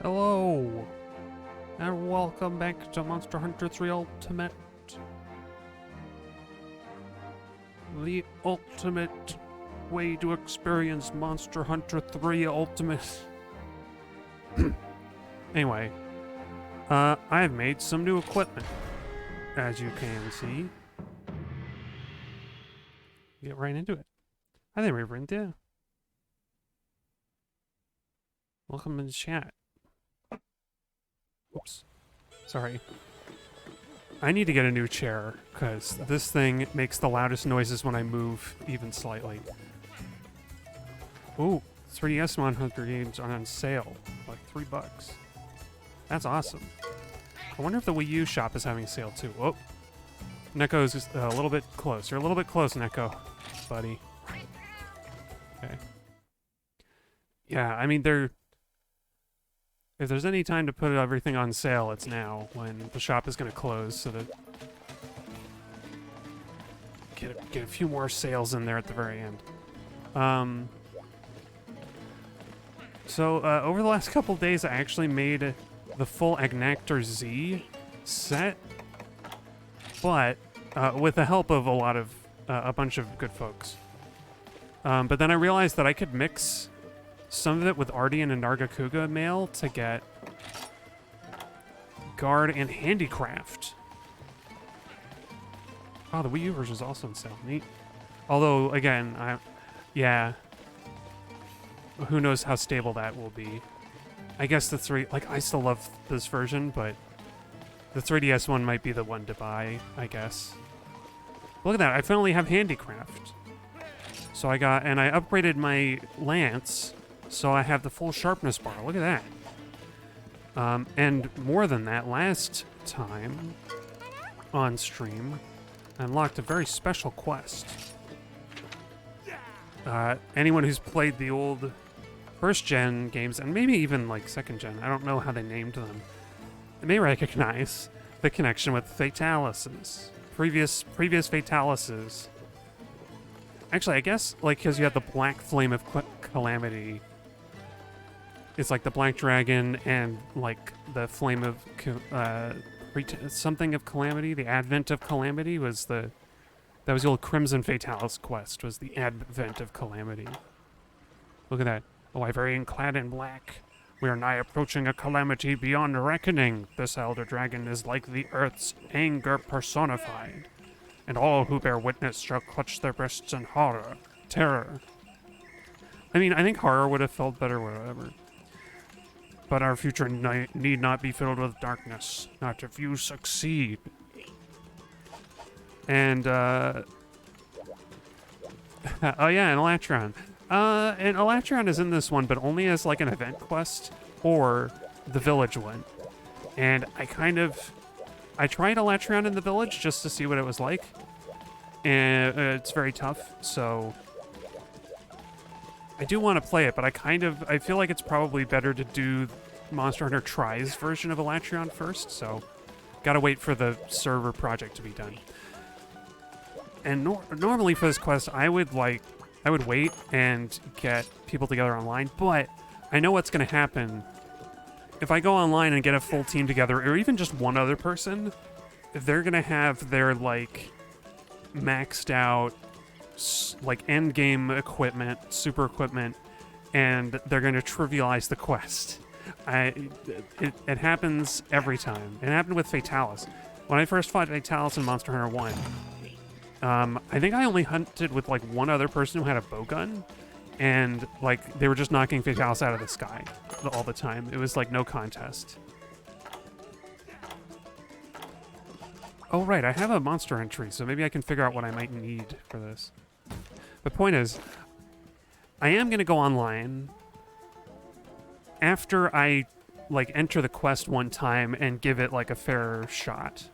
Hello, and welcome back to Monster Hunter 3 Ultimate. The ultimate way to experience Monster Hunter 3 Ultimate. Anyway, I've made some new equipment, as you can see. Get right into it. I think we're into. Welcome in the chat. Oops. Sorry. I need to get a new chair, because this thing makes the loudest noises when I move, even slightly. Ooh, 3DS Monster Hunter games are on sale, like $3. That's awesome. I wonder if the Wii U shop is having a sale too. Oh, Neko's just a little bit close. You're a little bit close, Neko, buddy. Okay. Yeah, I mean, if there's any time to put everything on sale, it's now, when the shop is going to close, so that get a few more sales in there at the very end. So over the last couple days, I actually made the full Agnactor Z set, but with the help of a bunch of good folks. But then I realized that I could mix some of it with Ardian and Nargacuga mail to get Guard and Handicraft. Oh, the Wii U version is also on sale. Neat. Although, again, yeah. Who knows how stable that will be. I guess I still love this version, but the 3DS one might be the one to buy, I guess. Look at that, I finally have Handicraft. So I upgraded my Lance, so I have the full sharpness bar. Look at that. And more than that, last time on stream, I unlocked a very special quest. Anyone who's played the old first-gen games, and maybe even like second-gen, I don't know how they named them, they may recognize the connection with Fatalises. Previous Fatalises. Actually, I guess, like, because you have the Black Flame of Calamity. It's like the Black Dragon and, like, the Flame of something of Calamity. The Advent of Calamity was that was the old Crimson Fatalis quest, was the Advent of Calamity. Look at that. A Wyverian clad in black. We are nigh approaching a calamity beyond reckoning. This elder dragon is like the earth's anger personified. And all who bear witness shall clutch their breasts in terror. I mean, I think horror would have felt better, whatever. But our future need not be filled with darkness, not if you succeed. And, oh yeah, and Elatron. And Elatron is in this one, but only as, like, an event quest, or the village one. And I tried Elatron in the village just to see what it was like. And it's very tough, so I do want to play it, but I feel like it's probably better to do Monster Hunter Try's version of Elatron first, so gotta wait for the server project to be done. And normally for this quest, I would wait and get people together online, but I know what's gonna happen. If I go online and get a full team together, or even just one other person, they're gonna have their, like, maxed out, like, end game equipment, super equipment, and they're gonna trivialize the quest. It happens every time. It happened with Fatalis. When I first fought Fatalis in Monster Hunter 1, I think I only hunted with, like, one other person who had a bowgun, and, like, they were just knocking Fatalis out of the sky all the time. It was, like, no contest. Oh, right, I have a monster entry, so maybe I can figure out what I might need for this. The point is, I am going to go online after I, like, enter the quest one time and give it, like, a fair shot.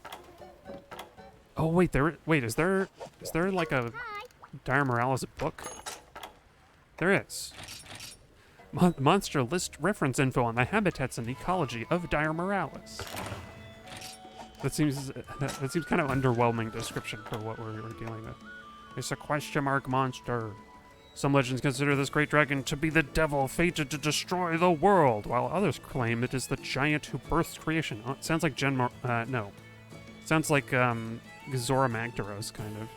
Oh, wait, is there, like, a Dire Miralis book? There is. Monster list reference info on the habitats and ecology of Dire Miralis. That seems kind of underwhelming description for what we're dealing with. It's a question mark monster. Some legends consider this great dragon to be the devil fated to destroy the world, while others claim it is the giant who birthed creation. Oh, it sounds like no. Sounds like, Zora Magdaros, kind of.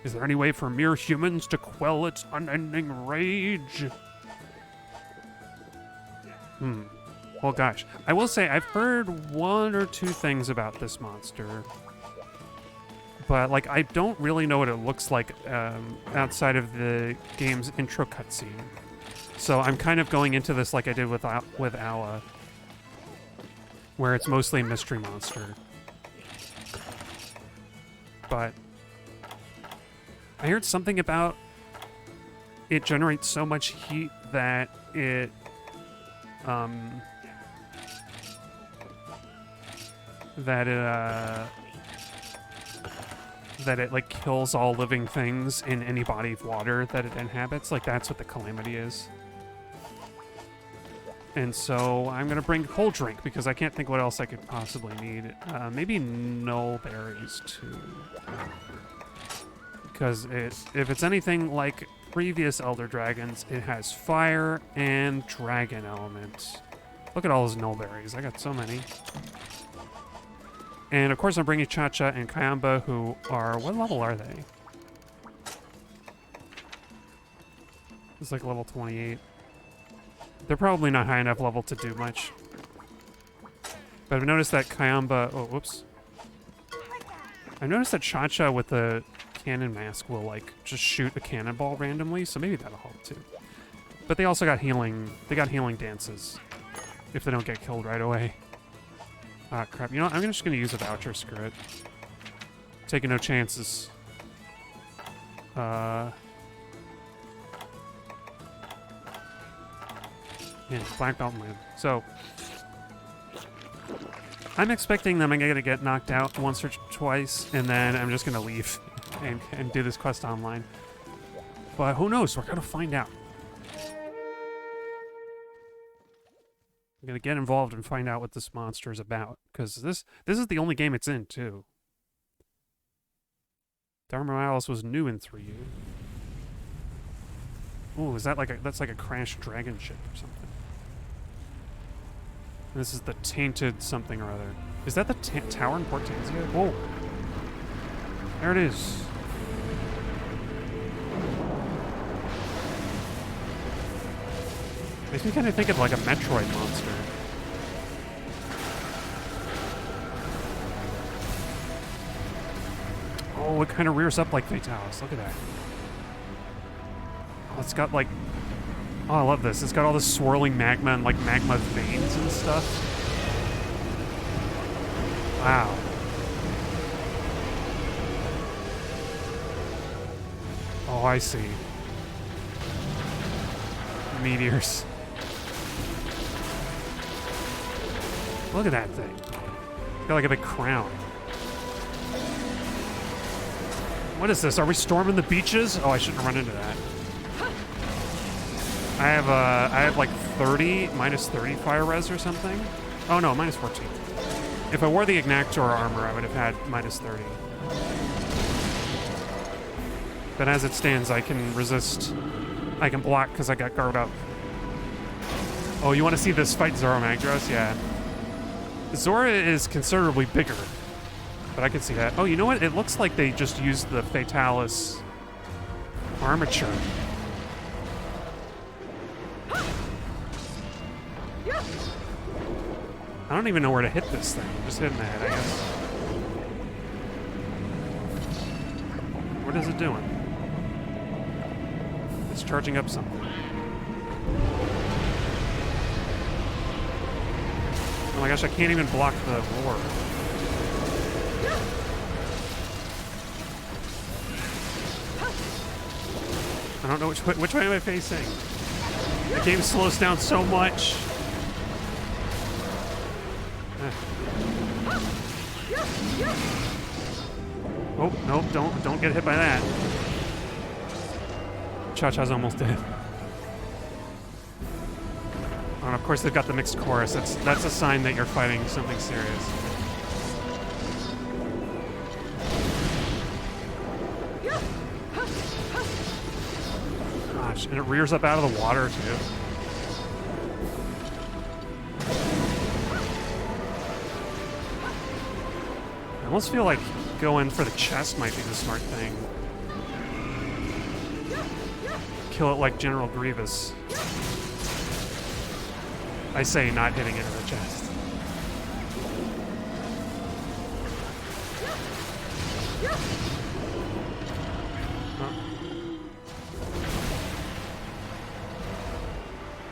Is there any way for mere humans to quell its unending rage? Well, gosh. I will say, I've heard one or two things about this monster. But, like, I don't really know what it looks like outside of the game's intro cutscene. So I'm kind of going into this like I did with Ala, where it's mostly a mystery monster. But I heard something about it generates so much heat that it that it like kills all living things in any body of water that it inhabits. Like that's what the Calamity is. And so I'm gonna bring a cold drink because I can't think what else I could possibly need. Maybe null berries too. Because if it's anything like previous Elder Dragons, it has fire and dragon elements. Look at all those null berries. I got so many. And of course I'm bringing Cha-Cha and Kayamba, who are... What level are they? It's like level 28. They're probably not high enough level to do much. But I've noticed that Kayamba... Oh, whoops. I've noticed that Cha-Cha with the cannon mask will, like, just shoot a cannonball randomly, so maybe that'll help too. But they also got healing... They got healing dances. If they don't get killed right away. Ah, crap. You know what? I'm just going to use a voucher. Screw it. Taking no chances. Yeah, black belt move. So, I'm expecting that I'm going to get knocked out once or twice, and then I'm just going to leave and do this quest online. But who knows? We're going to find out. I'm going to get involved and find out what this monster is about, because this is the only game it's in, too. Miralis was new in 3U. Ooh, is that like that's like a crashed dragon ship or something? This is the tainted something or other. Is that the tower in Port Tanzia? Whoa. There it is. Makes me kind of think of like a Metroid monster. Oh, it kind of rears up like Fatalis. Look at that. Oh, it's got like... Oh, I love this. It's got all this swirling magma and like magma veins and stuff. Wow. Oh, I see. Meteors. Look at that thing. It's got like a big crown. What is this? Are we storming the beaches? Oh, I shouldn't run into that. I have like 30, minus 30 fire res or something. Oh no, minus 14. If I wore the Ignactor armor, I would have had minus 30. But as it stands, I can resist. I can block because I got guard up. Oh, you want to see this fight Zora Magdaros? Yeah. Zora is considerably bigger, but I can see that. Oh, you know what? It looks like they just used the Fatalis armature. I don't even know where to hit this thing. Just hitting the head, I guess. What is it doing? It's charging up something. Oh my gosh, I can't even block the roar. I don't know which way am I facing? The game slows down so much. Oh, nope, don't get hit by that. Cha-Cha's almost dead. Oh, and of course they've got the mixed chorus. That's a sign that you're fighting something serious. And it rears up out of the water, too. I almost feel like going for the chest might be the smart thing. Kill it like General Grievous. I say not hitting it in the chest.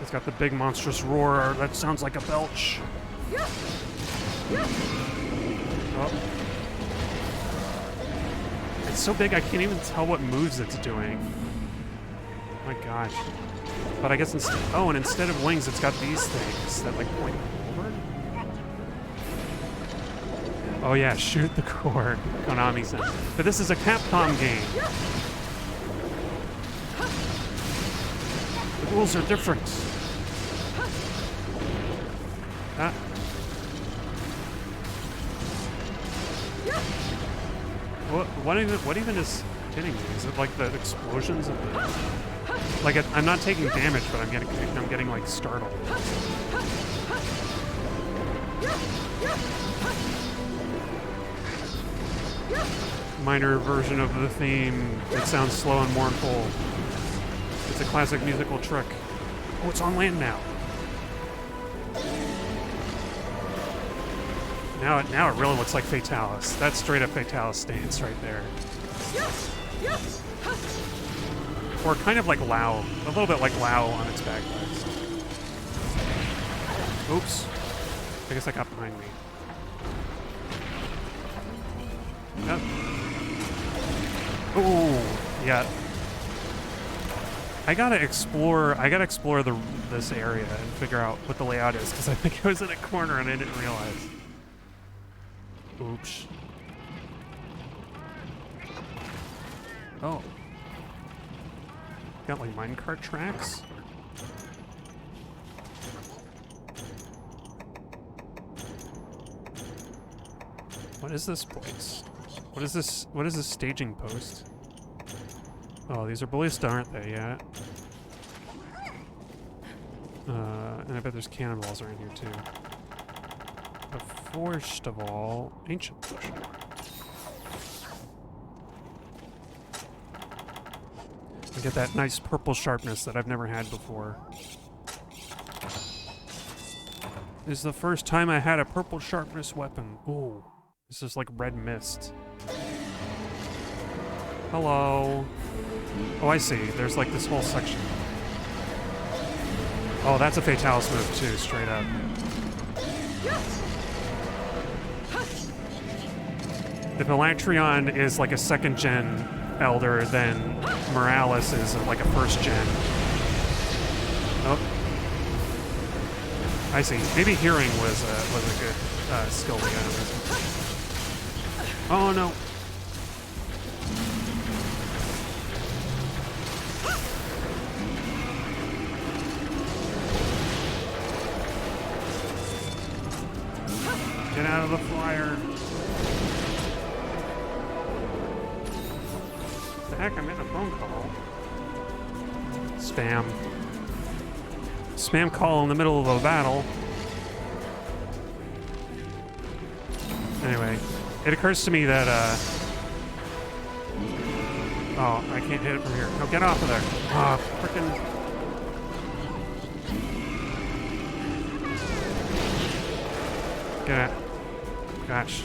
It's got the big monstrous roar. That sounds like a belch. Oh. It's so big I can't even tell what moves it's doing. Oh my gosh. But I guess instead, oh, and instead of wings, it's got these things that like point forward. Oh yeah, shoot the core. Konami said. But this is a Capcom game. The rules are different. Ah. What even is hitting me? Is it like the explosions of the... Like, I'm not taking damage, but I'm getting like startled. Minor version of the theme. It sounds slow and mournful. It's a classic musical trick. Oh, it's on land now. Now it really looks like Fatalis. That's straight up Fatalis stance right there. Or kind of like Lao. A little bit like Lao on its back legs. Oops. I guess that got behind me. Yep. Ooh, yeah. I gotta explore this area and figure out what the layout is, because I think I was in a corner and I didn't realize. Oops. Oh. Got like minecart tracks? What is this place? What is this? What is this staging post? Oh, these are ballista, aren't they? Yeah. And I bet there's cannonballs around here too. But first of all, ancient potion. And get that nice purple sharpness that I've never had before. This is the first time I had a purple sharpness weapon. Ooh. This is like red mist. Hello. Oh, I see. There's like this whole section. Oh, that's a Fatalis move too, straight up. If Elatreon is like a second gen Elder, then Miralis is like a first gen. Oh. I see. Maybe hearing was a good skill to get. Oh no. Get out of the flyer. What the heck? I'm in a phone call. Spam. Spam call in the middle of a battle. Anyway, it occurs to me that, oh, I can't hit it from here. No, get off of there. Ah, frickin'. Get it. Gosh.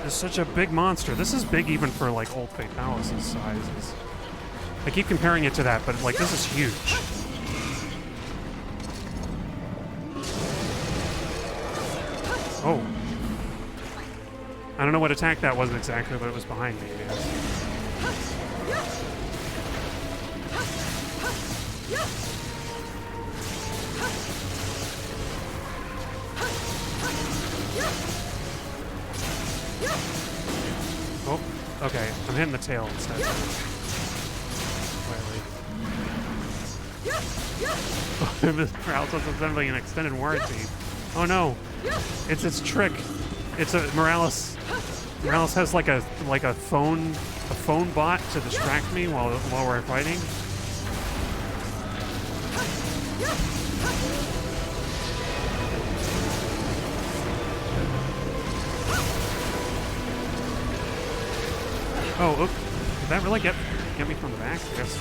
This is such a big monster. This is big even for like old Fatalis' sizes. I keep comparing it to that, but like this is huge. Oh. I don't know what attack that was exactly, but it was behind me, I guess. Oh, okay. I'm hitting the tail instead. Miralis was assembling an extended warranty. Oh no! It's its trick. It's a Miralis. Miralis has like a phone bot to distract me while we're fighting. Oh, look. Did that really get me from the back? I guess.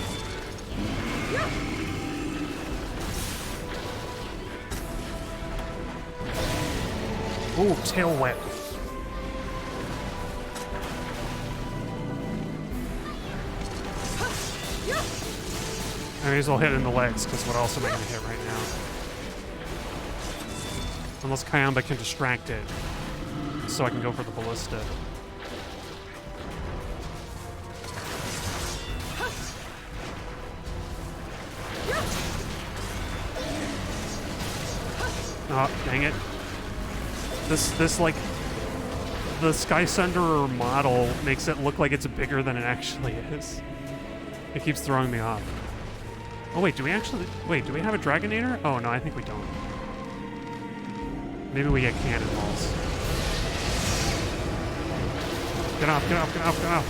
Ooh, tail whip. I may as well hit in the legs, because what else am I going to hit right now? Unless Kayamba can distract it, so I can go for the ballista. Oh, dang it. This like, the Sky Sunderer model makes it look like it's bigger than it actually is. It keeps throwing me off. Oh wait, do we have a Dragonator? Oh no, I think we don't. Maybe we get cannonballs. Get off, get off, get off, get off.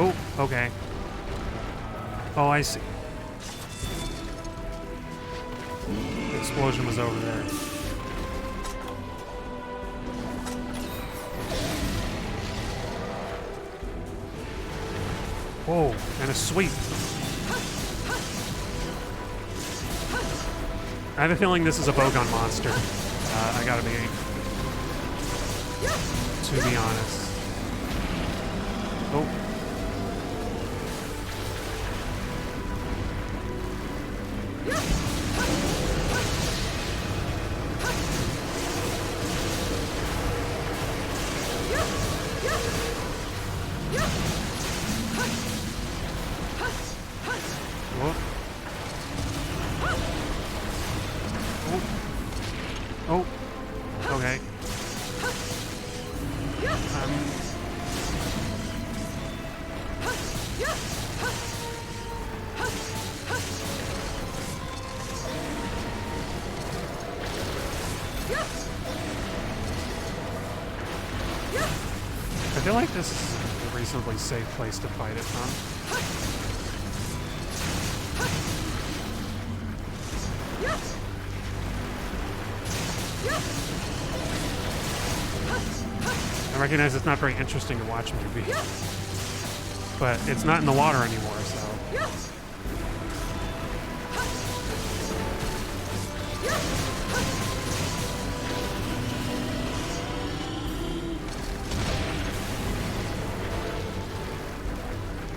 Oh, okay. Oh, I see. The explosion was over there. Whoa, and a sweep. I have a feeling this is a Bogon monster. I gotta be... to be honest. Oh. Oh, okay. I feel like this is a reasonably safe place to fight it from. I recognize it's not very interesting to watch me be, but it's not in the water anymore, so.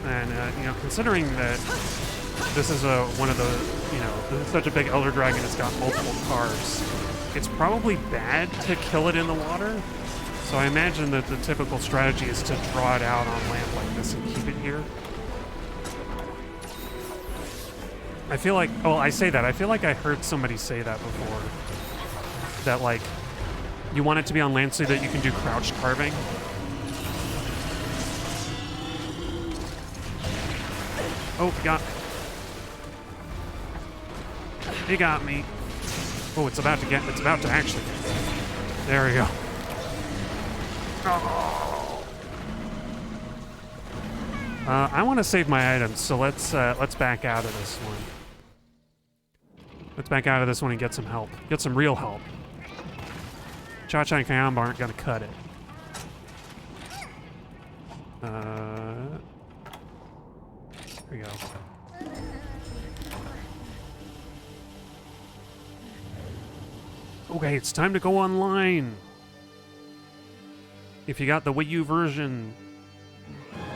And, you know, considering that this is one of the, you know, this is such a big Elder Dragon, it's got multiple cars, it's probably bad to kill it in the water. So I imagine that the typical strategy is to draw it out on land like this and keep it here. I feel like, well, I say that, I feel like I heard somebody say that before. That, like, you want it to be on land so that you can do crouched carving. Oh, he got me. Oh, it's about to actually. There we go. Oh. I want to save my items, so let's back out of this one. Let's back out of this one and get some help. Get some real help. Cha-Cha and Kayamba aren't gonna cut it. Here we go. Okay, it's time to go online. If you got the Wii U version,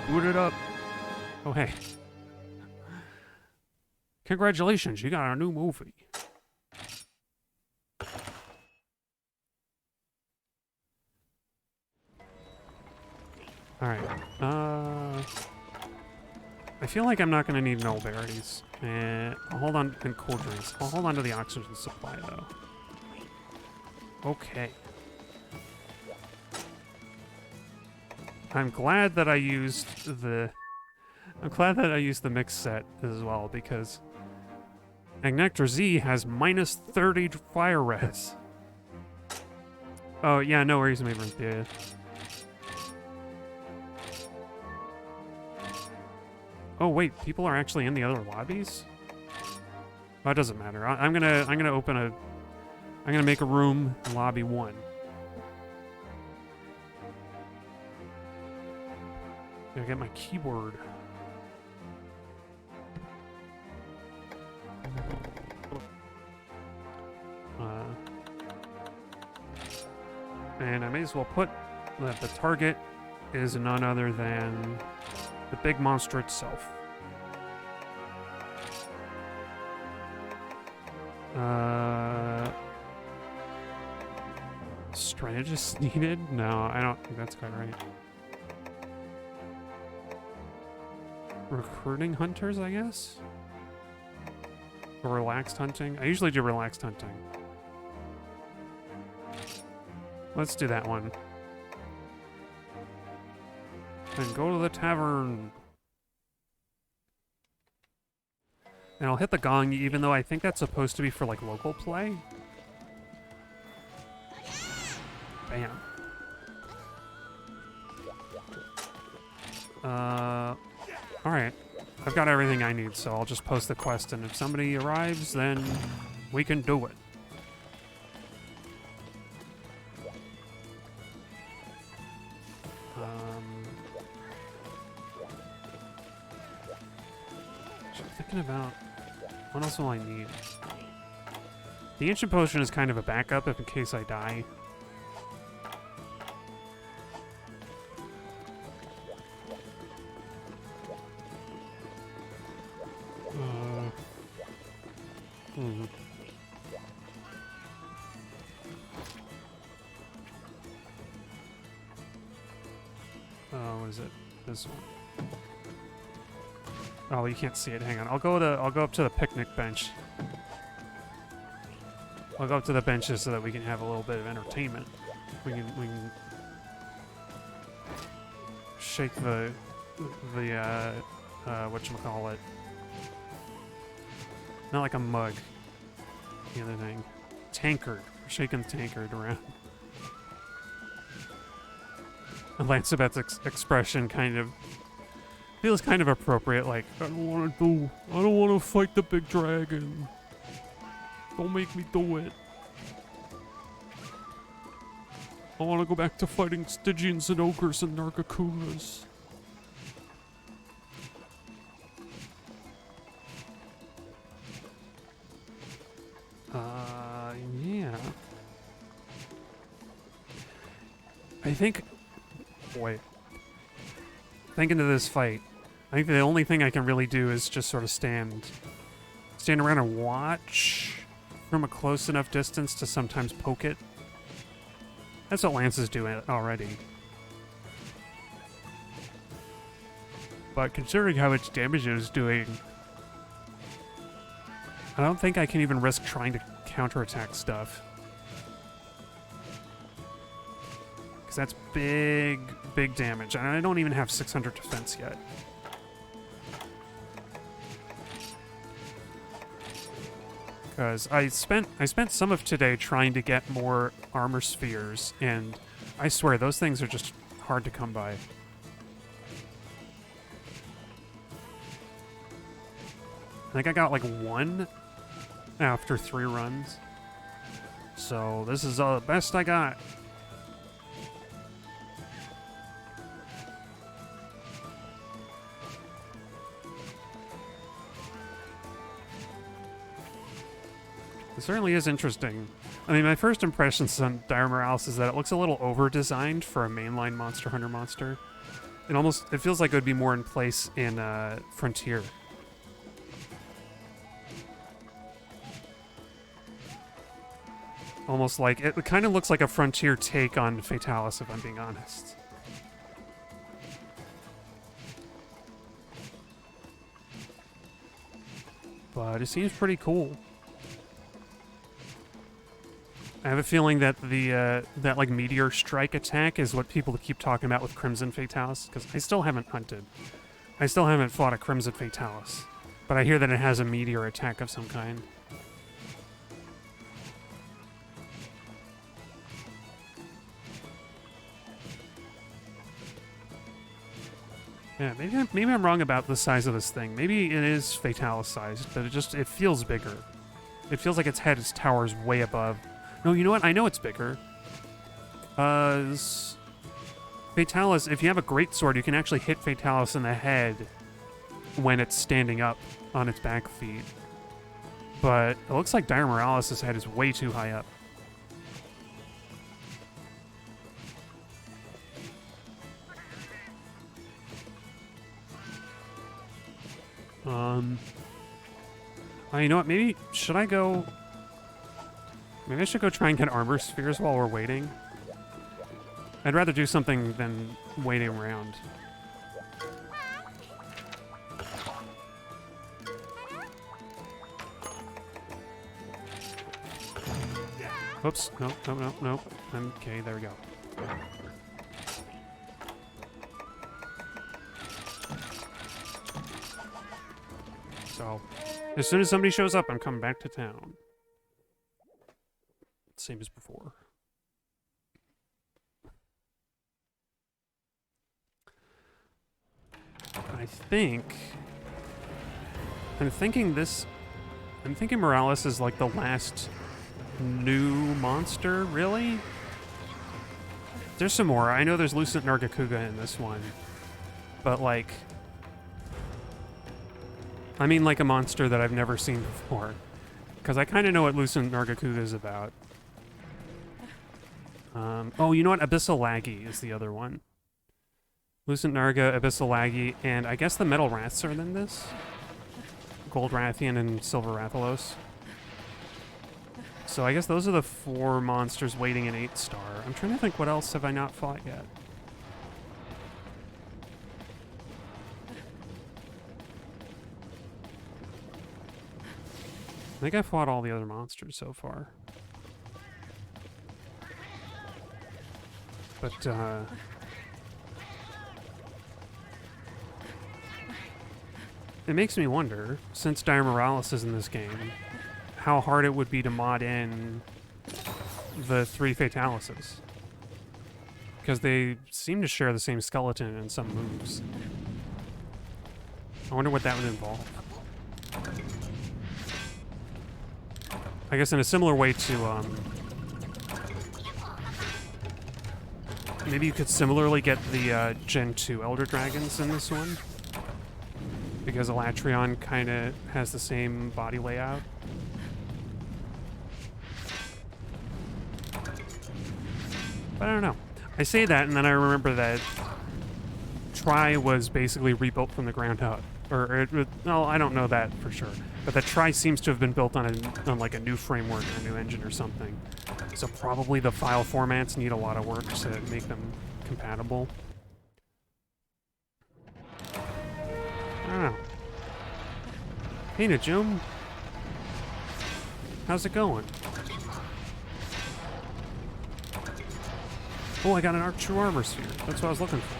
boot it up. Oh, hey. Congratulations, you got a new movie. Alright. I feel like I'm not going to need null berries. I'll hold on, and cool drinks. I'll hold on to the oxygen supply, though. Okay. I'm glad that I used the mix set as well, because Magnector Z has minus 30 fire res. Oh yeah, no worries, Maven. Yeah. Oh wait, people are actually in the other lobbies? Well, that doesn't matter. I'm gonna make a room in lobby 1. Gotta get my keyboard. And I may as well put that the target is none other than the big monster itself. Strategist needed? No, I don't think that's quite right. Recruiting hunters, I guess? Or relaxed hunting? I usually do relaxed hunting. Let's do that one. And go to the tavern. And I'll hit the gong, even though I think that's supposed to be for, like, local play. Bam. Alright. I've got everything I need, so I'll just post the quest, and if somebody arrives, then we can do it. Thinking about what else will I need? The ancient potion is kind of a backup if in case I die. Oh, what is it? This one. Oh, you can't see it. Hang on. I'll go up to the picnic bench. I'll go up to the benches so that we can have a little bit of entertainment. We can shake the whatchamacallit. Not like a mug. The other thing. Tankard. We're shaking the tankard around. And Lancebeth's expression kind of feels kind of appropriate, like, I don't want to fight the big dragon. Don't make me do it. I want to go back to fighting Stygians and ogres and Nargacunas. Yeah. I think... Wait. Thinking of this fight, I think the only thing I can really do is just sort of stand around and watch from a close enough distance to sometimes poke it. That's what Lance is doing already. But considering how much damage it was doing, I don't think I can even risk trying to counterattack stuff. Because that's big, big damage. And I don't even have 600 defense yet. Because I spent some of today trying to get more armor spheres, and I swear those things are just hard to come by. I think I got like 1 after 3 runs. So this is the best I got. It certainly is interesting. I mean, my first impressions on Dire Miralis is that it looks a little over-designed for a mainline Monster Hunter monster. It feels like it would be more in place in Frontier. Almost like, it kind of looks like a Frontier take on Fatalis, if I'm being honest. But it seems pretty cool. I have a feeling that the that like meteor strike attack is what people keep talking about with Crimson Fatalis, because I still haven't hunted. I still haven't fought a Crimson Fatalis, but I hear that it has a meteor attack of some kind. Yeah, maybe I'm wrong about the size of this thing. Maybe it is Fatalis sized, but it feels bigger. It feels like its head towers way above. No, you know what? I know it's bigger. Fatalis, if you have a great sword, you can actually hit Fatalis in the head when it's standing up on its back feet. But it looks like Dire Miralis' head is way too high up. Oh, you know what? Maybe should I go? Maybe I should go try and get armor spheres while we're waiting. I'd rather do something than waiting around. Oops! No! No! No! No! Okay, there we go. So, as soon as somebody shows up, I'm coming back to town. Same as before. I'm thinking Miralis is like the last new monster, really? There's some more. I know there's Lucent Nargacuga in this one. But like... I mean like a monster that I've never seen before. Because I kind of know what Lucent Nargacuga is about. Oh, you know what? Abyssal Laggy is the other one. Lucent Narga, Abyssal Laggy, and I guess the Metal Wraths are in this. Gold Rathian and Silver Rathalos. So I guess those are the 4 monsters waiting in 8-star. I'm trying to think what else have I not fought yet. I think I fought all the other monsters so far. But, it makes me wonder, since Dire Miralis is in this game, how hard it would be to mod in the 3 Fatalises. Because they seem to share the same skeleton in some moves. I wonder what that would involve. I guess in a similar way to, maybe you could similarly get the Gen 2 Elder Dragons in this one. Because Elatrion kind of has the same body layout. But I don't know. I say that, and then I remember that Tri was basically rebuilt from the ground up. No, I don't know that for sure. But that Tri seems to have been built on like a new framework or a new engine or something. So probably the file formats need a lot of work to make them compatible. I don't know. Hey, Najum. How's it going? Oh, I got an True Armor Sphere. That's what I was looking for.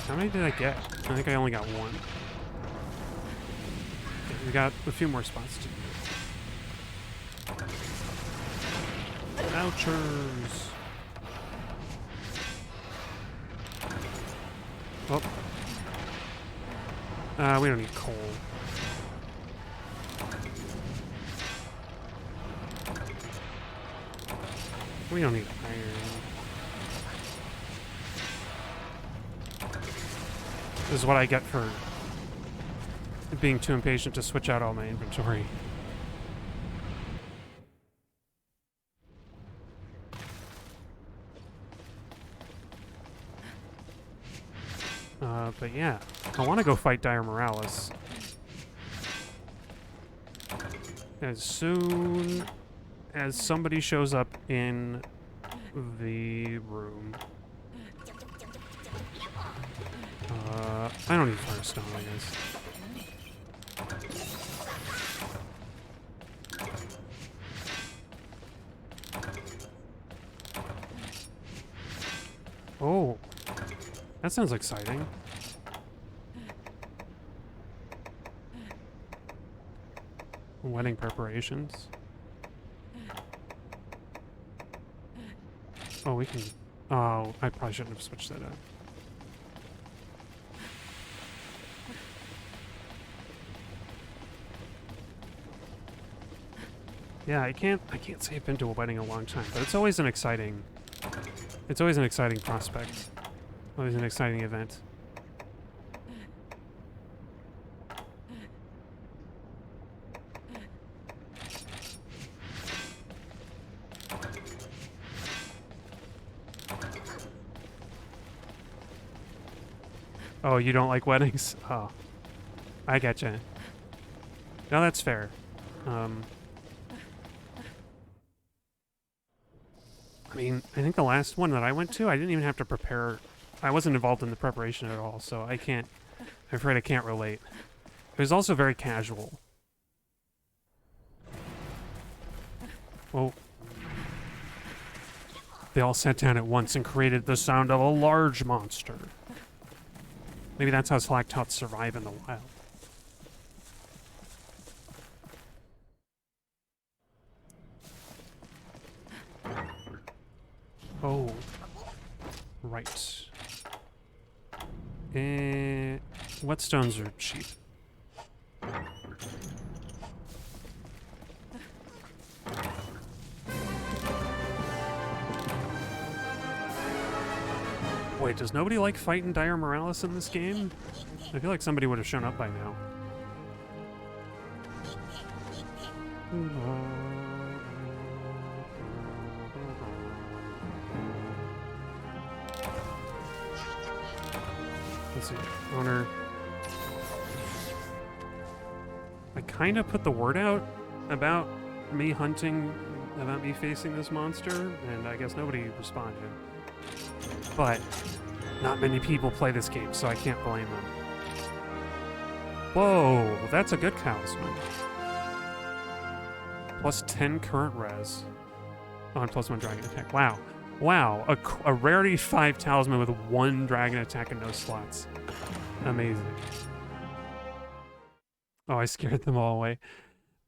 How many did I get? I think I only got 1. Okay, we got a few more spots to do. Vouchers. Oh. We don't need coal. We don't need iron. This is what I get for being too impatient to switch out all my inventory. But yeah, I want to go fight Dire Miralis as soon as somebody shows up in the room. I don't need Firestone, I guess. sounds exciting. Wedding preparations. Oh, we can... Oh, I probably shouldn't have switched that up. Yeah, I can't say I've been to a wedding in a long time, but it's always an exciting prospect. Always an exciting event. Oh, you don't like weddings? Oh, I getcha. No, that's fair. I mean, I think the last one that I went to, I didn't even have to prepare. I wasn't involved in the preparation at all, so I'm afraid I can't relate. It was also very casual. Well, they all sat down at once and created the sound of a large monster. Maybe that's how Stalactites survive in the wild. Oh. Right. Whetstones are cheap. Wait, does nobody like fighting Dire Miralis in this game? I feel like somebody would have shown up by now. Let's see. Owner. I kind of put the word out about me facing this monster, and I guess nobody responded. But not many people play this game, so I can't blame them. Whoa, that's a good talisman. Plus 10 current res. Oh, and plus 1 dragon attack. Wow. Wow, a rarity 5 talisman with 1 dragon attack and no slots. Amazing. Oh, I scared them all away.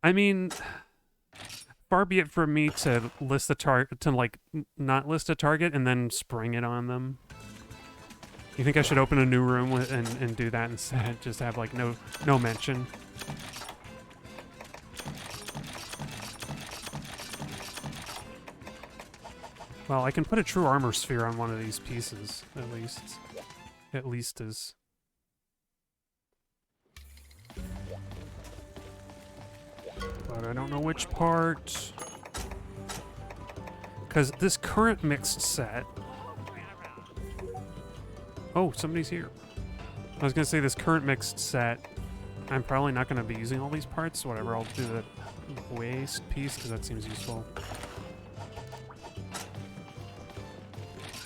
I mean, far be it from me to list the target, to like not list a target and then spring it on them. You think I should open a new room and do that instead? Just have like no mention. Well, I can put a true armor sphere on one of these pieces, at least. At least is. But I don't know which part. Because this current mixed set... Oh, somebody's here. I was going to say this current mixed set, I'm probably not going to be using all these parts. Whatever, I'll do the waste piece because that seems useful.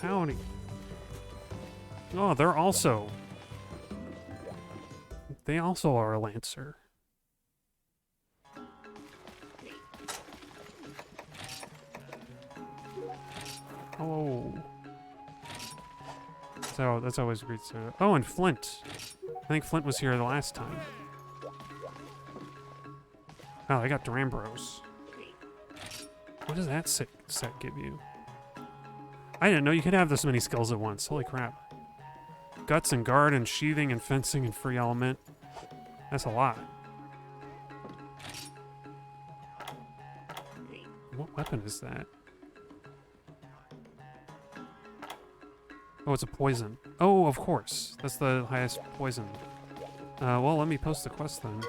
Howdy. Oh, they also are a Lancer. Oh. So that's always great. Oh, and Flint. I think Flint was here the last time. Oh, I got Durambros. What does that set give you? I didn't know you could have this many skills at once. Holy crap. Guts and guard and sheathing and fencing and free element. That's a lot. What weapon is that? Oh, it's a poison. Oh, of course. That's the highest poison. Well, let me post the quest then.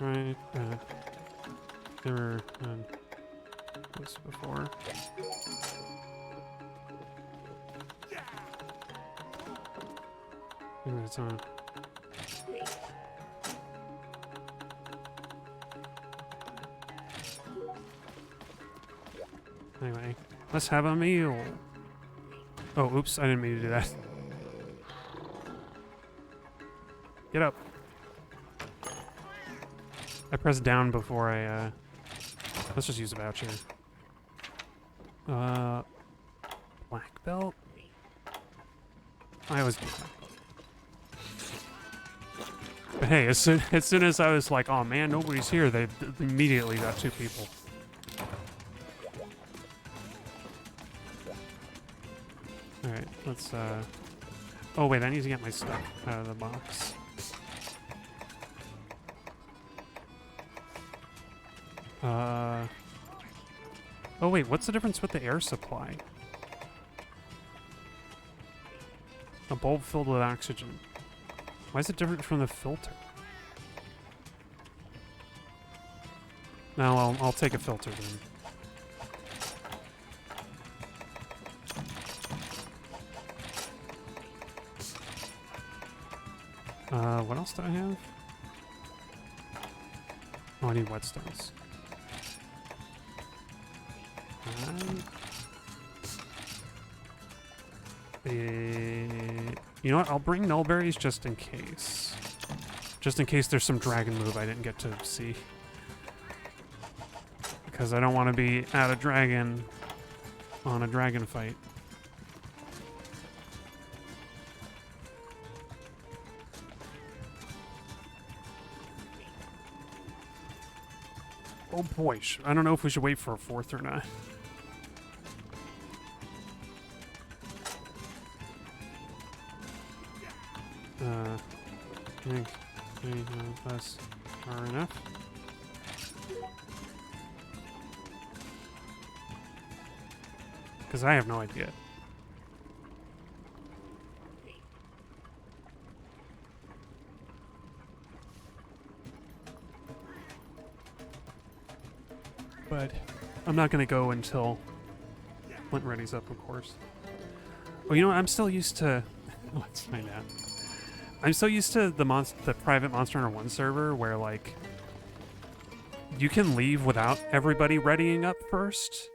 Right, never done this before. I think it's on. Anyway, let's have a meal. Oh, oops, I didn't mean to do that. Get up. I pressed down before I Let's just use a voucher. Black belt. I always do that. But hey, as soon as I was like, oh man, nobody's here, they immediately got 2 people. Alright, let's, oh wait, I need to get my stuff out of the box. Oh wait, what's the difference with the air supply? A bulb filled with oxygen. Why is it different from the filter? No, I'll take a filter then. What else do I have? Oh, I need whetstones. You know what? I'll bring nullberries just in case. Just in case there's some dragon move I didn't get to see. Because I don't want to be out of dragon on a dragon fight. Oh boy, I don't know if we should wait for a 4th or not. I think 3 plus are enough. Because I have no idea. But I'm not going to go until Flint ready's up, of course. Well, you know what? I'm still used to... Let's find out. I'm so used to the private Monster Hunter 1 server where, like, you can leave without everybody readying up first,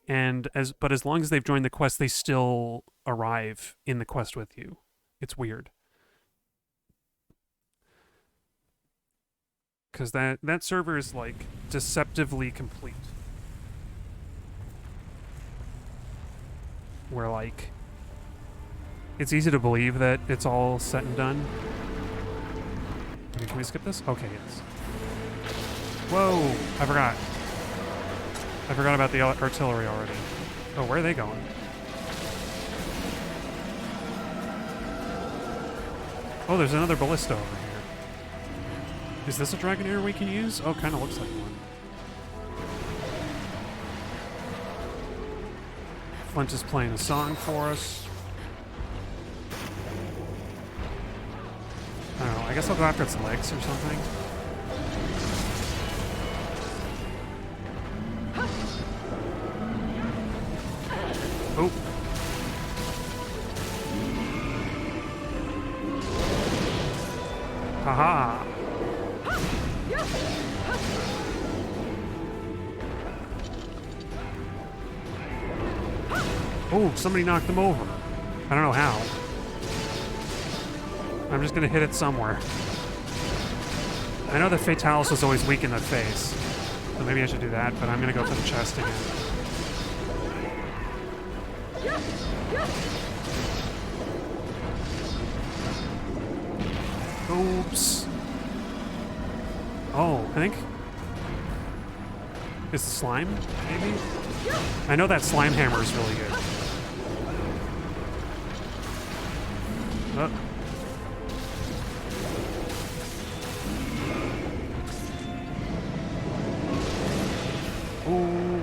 but as long as they've joined the quest, they still arrive in the quest with you. It's weird. Because that server is, like, deceptively complete. Where, like... It's easy to believe that it's all set and done. Okay, can we skip this? Okay, yes. Whoa! I forgot. I forgot about the artillery already. Oh, where are they going? Oh, there's another ballista over here. Is this a Dragonair we can use? Oh, kind of looks like one. Flint is playing a song for us. I don't know, I guess I'll go after its legs or something. Oh. Haha. Oh, somebody knocked them over. I don't know how. I'm just gonna hit it somewhere. I know that Fatalis was always weak in the face, so maybe I should do that, but I'm gonna go for the chest again. Oops. Oh, I think... Is the slime, maybe? I know that slime hammer is really good.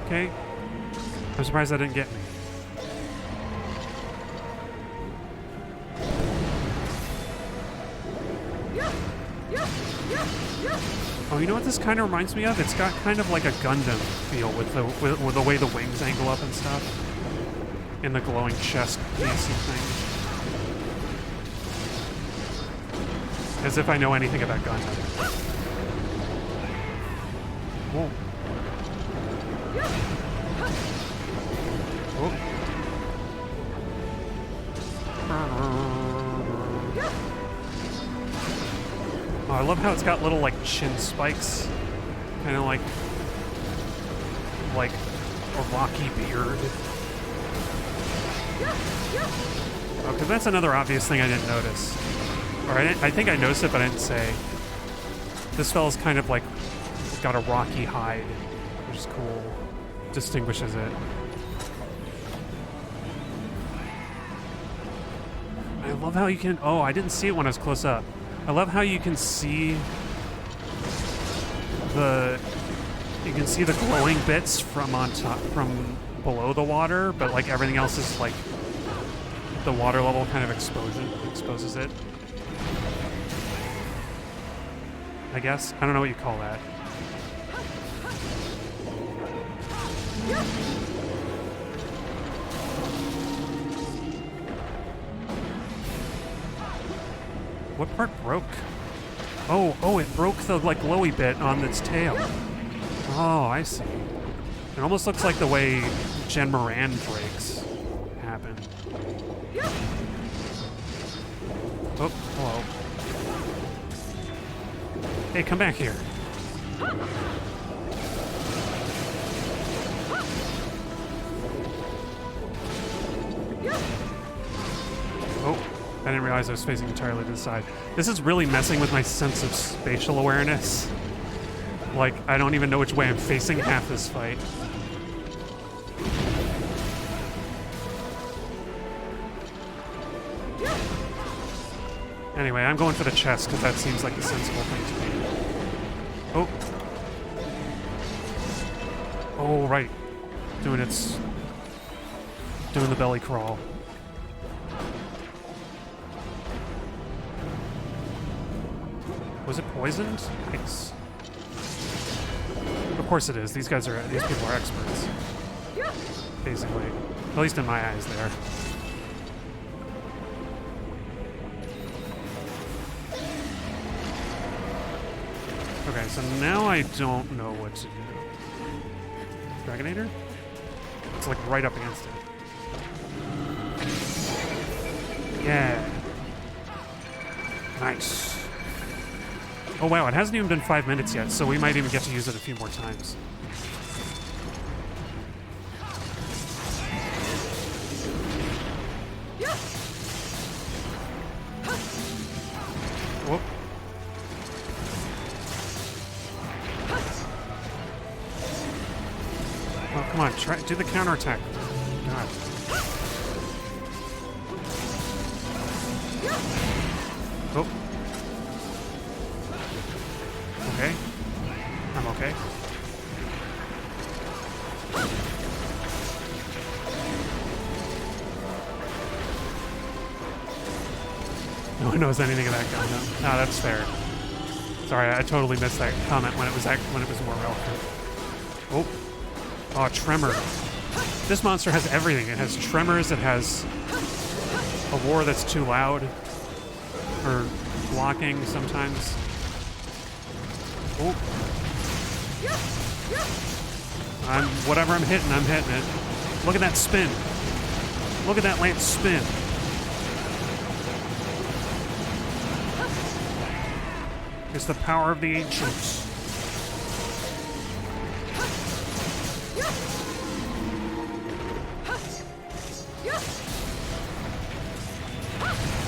Okay. I'm surprised that didn't get me. Oh, you know what this kind of reminds me of? It's got kind of like a Gundam feel with the way the wings angle up and stuff. And the glowing chest piece thing. As if I know anything about Gundam. Whoa. Oh. Oh, I love how it's got little, like, chin spikes. Kind of like like a rocky beard. Oh, because that's another obvious thing I didn't notice. Or I think I noticed it, but I didn't say. This fella's kind of like got a rocky hide, which is cool. Distinguishes it. I love how you can... Oh, I didn't see it when I was close up. I love how you can see the... You can see the glowing bits from on top, from below the water, but like everything else is like the water level kind of exposes it. I guess. I don't know what you call that. What part broke? Oh, it broke the like glowy bit on its tail. Oh, I see. It almost looks like the way Gen Moran breaks happen. Oh, hello. Hey, come back here. Oh, I didn't realize I was facing entirely to the side. This is really messing with my sense of spatial awareness. Like, I don't even know which way I'm facing half this fight. Anyway, I'm going for the chest because that seems like the sensible thing to do. Oh. Oh, right. Doing the belly crawl. Was it poisoned? Nice. Of course it is. These people are experts. Basically. At least in my eyes there. Okay, so now I don't know what to do. Dragonator? It's like right up against it. Yeah. Nice. Oh wow, it hasn't even been 5 minutes yet, so we might even get to use it a few more times. Whoop. Oh, come on, do the counterattack. God. Oh. Okay. I'm okay. No one knows anything of that gun, no. No, that's fair. Sorry, I totally missed that comment when it was more relevant. Oh. Oh, tremor. This monster has everything. It has tremors, it has a roar that's too loud. Or blocking sometimes. Oh. Whatever I'm hitting it. Look at that spin. Look at that lance spin. It's the power of the ancients.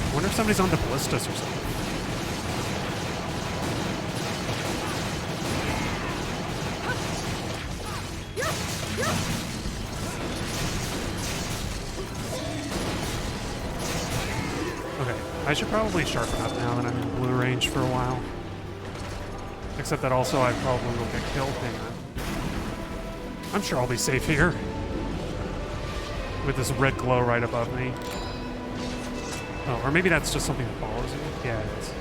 I wonder if somebody's on the ballistas or something. Okay, I should probably sharpen up now that I'm in blue range for a while. Except that also I probably will get killed. Hang on. I'm sure I'll be safe here. With this red glow right above me. Oh, or maybe that's just something that follows me. Yeah, it is.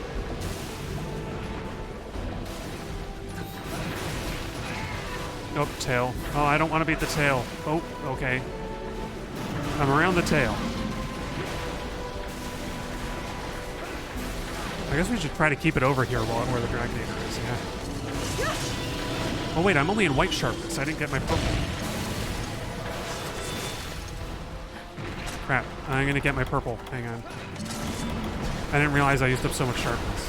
Nope, tail. Oh, I don't want to beat the tail. Oh, okay. I'm around the tail. I guess we should try to keep it over here where the Dragonator is, yeah. Oh wait, I'm only in white sharpness. I didn't get my purple. Crap, I'm gonna get my purple. Hang on. I didn't realize I used up so much sharpness.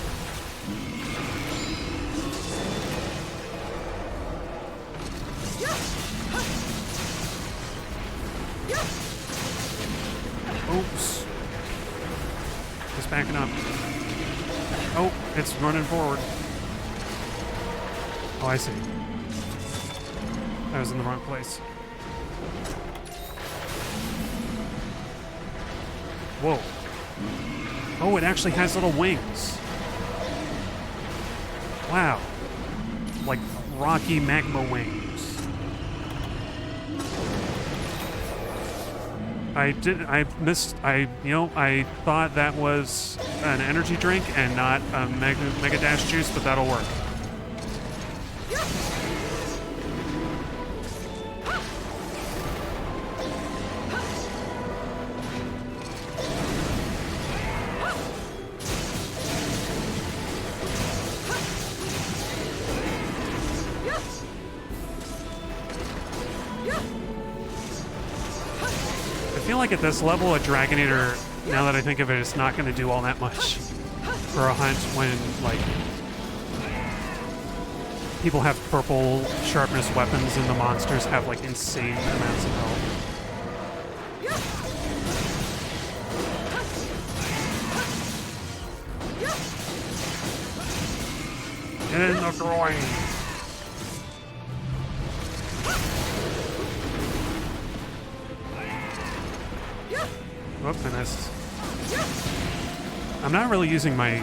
Oops. Just backing up. Oh, it's running forward. Oh, I see. I was in the wrong place. Whoa. Oh, it actually has little wings. Wow. Like rocky magma wings. I thought that was an energy drink and not a Mega Dash juice, but that'll work. I feel like at this level, a Dragonator, now that I think of it, is not going to do all that much for a hunt when, like, people have purple sharpness weapons and the monsters have, like, insane amounts of health. Get in the groin! Whoop, I missed. I'm not really using my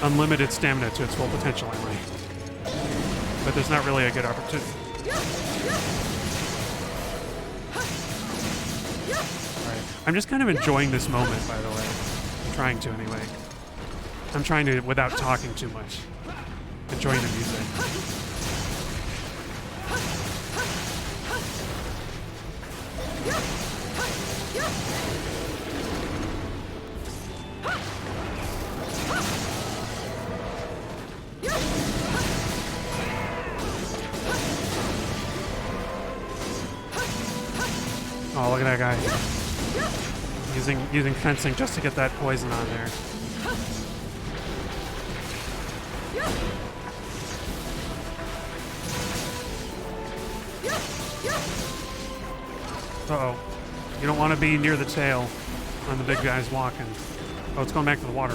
unlimited stamina to its full potential, am I? But there's not really a good opportunity. Alright. I'm just kind of enjoying this moment, by the way. I'm trying to, anyway. I'm trying to, without talking too much. Enjoying the music. Oh, look at that guy. Using fencing just to get that poison on there. Uh-oh. You don't want to be near the tail when the big guy's walking. Oh, it's going back to the water.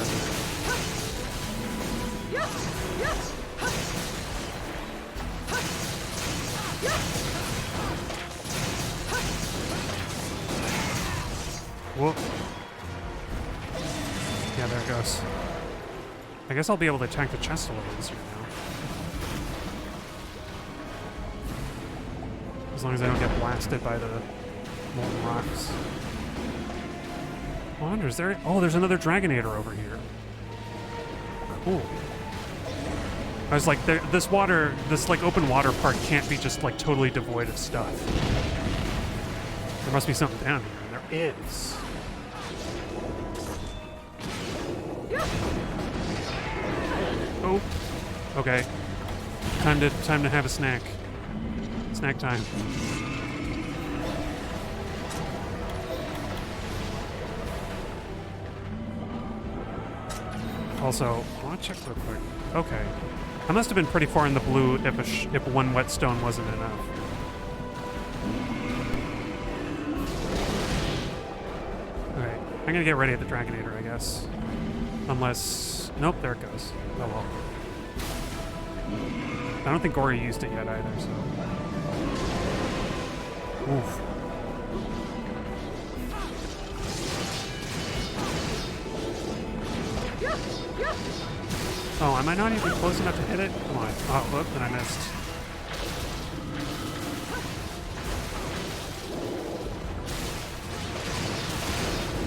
Whoop. Yeah, there it goes. I guess I'll be able to attack the chest a little easier now. As long as I don't get blasted by the molten rocks. I wonder, is there... Oh, there's another Dragonator over here. Cool. I was like, this like open water part can't be just like totally devoid of stuff. There must be something down here, and there is. Oh. Okay. Time to have a snack. Snack time. Also, I want to check real quick. Okay. I must have been pretty far in the blue if one whetstone wasn't enough. Alright. I'm gonna get ready at the Dragonator, I guess. Unless... Nope, there it goes. Oh well. I don't think Gory used it yet either, so... Oof. Oh, am I not even close enough to hit it? Come on. Oh, whoop, and I missed.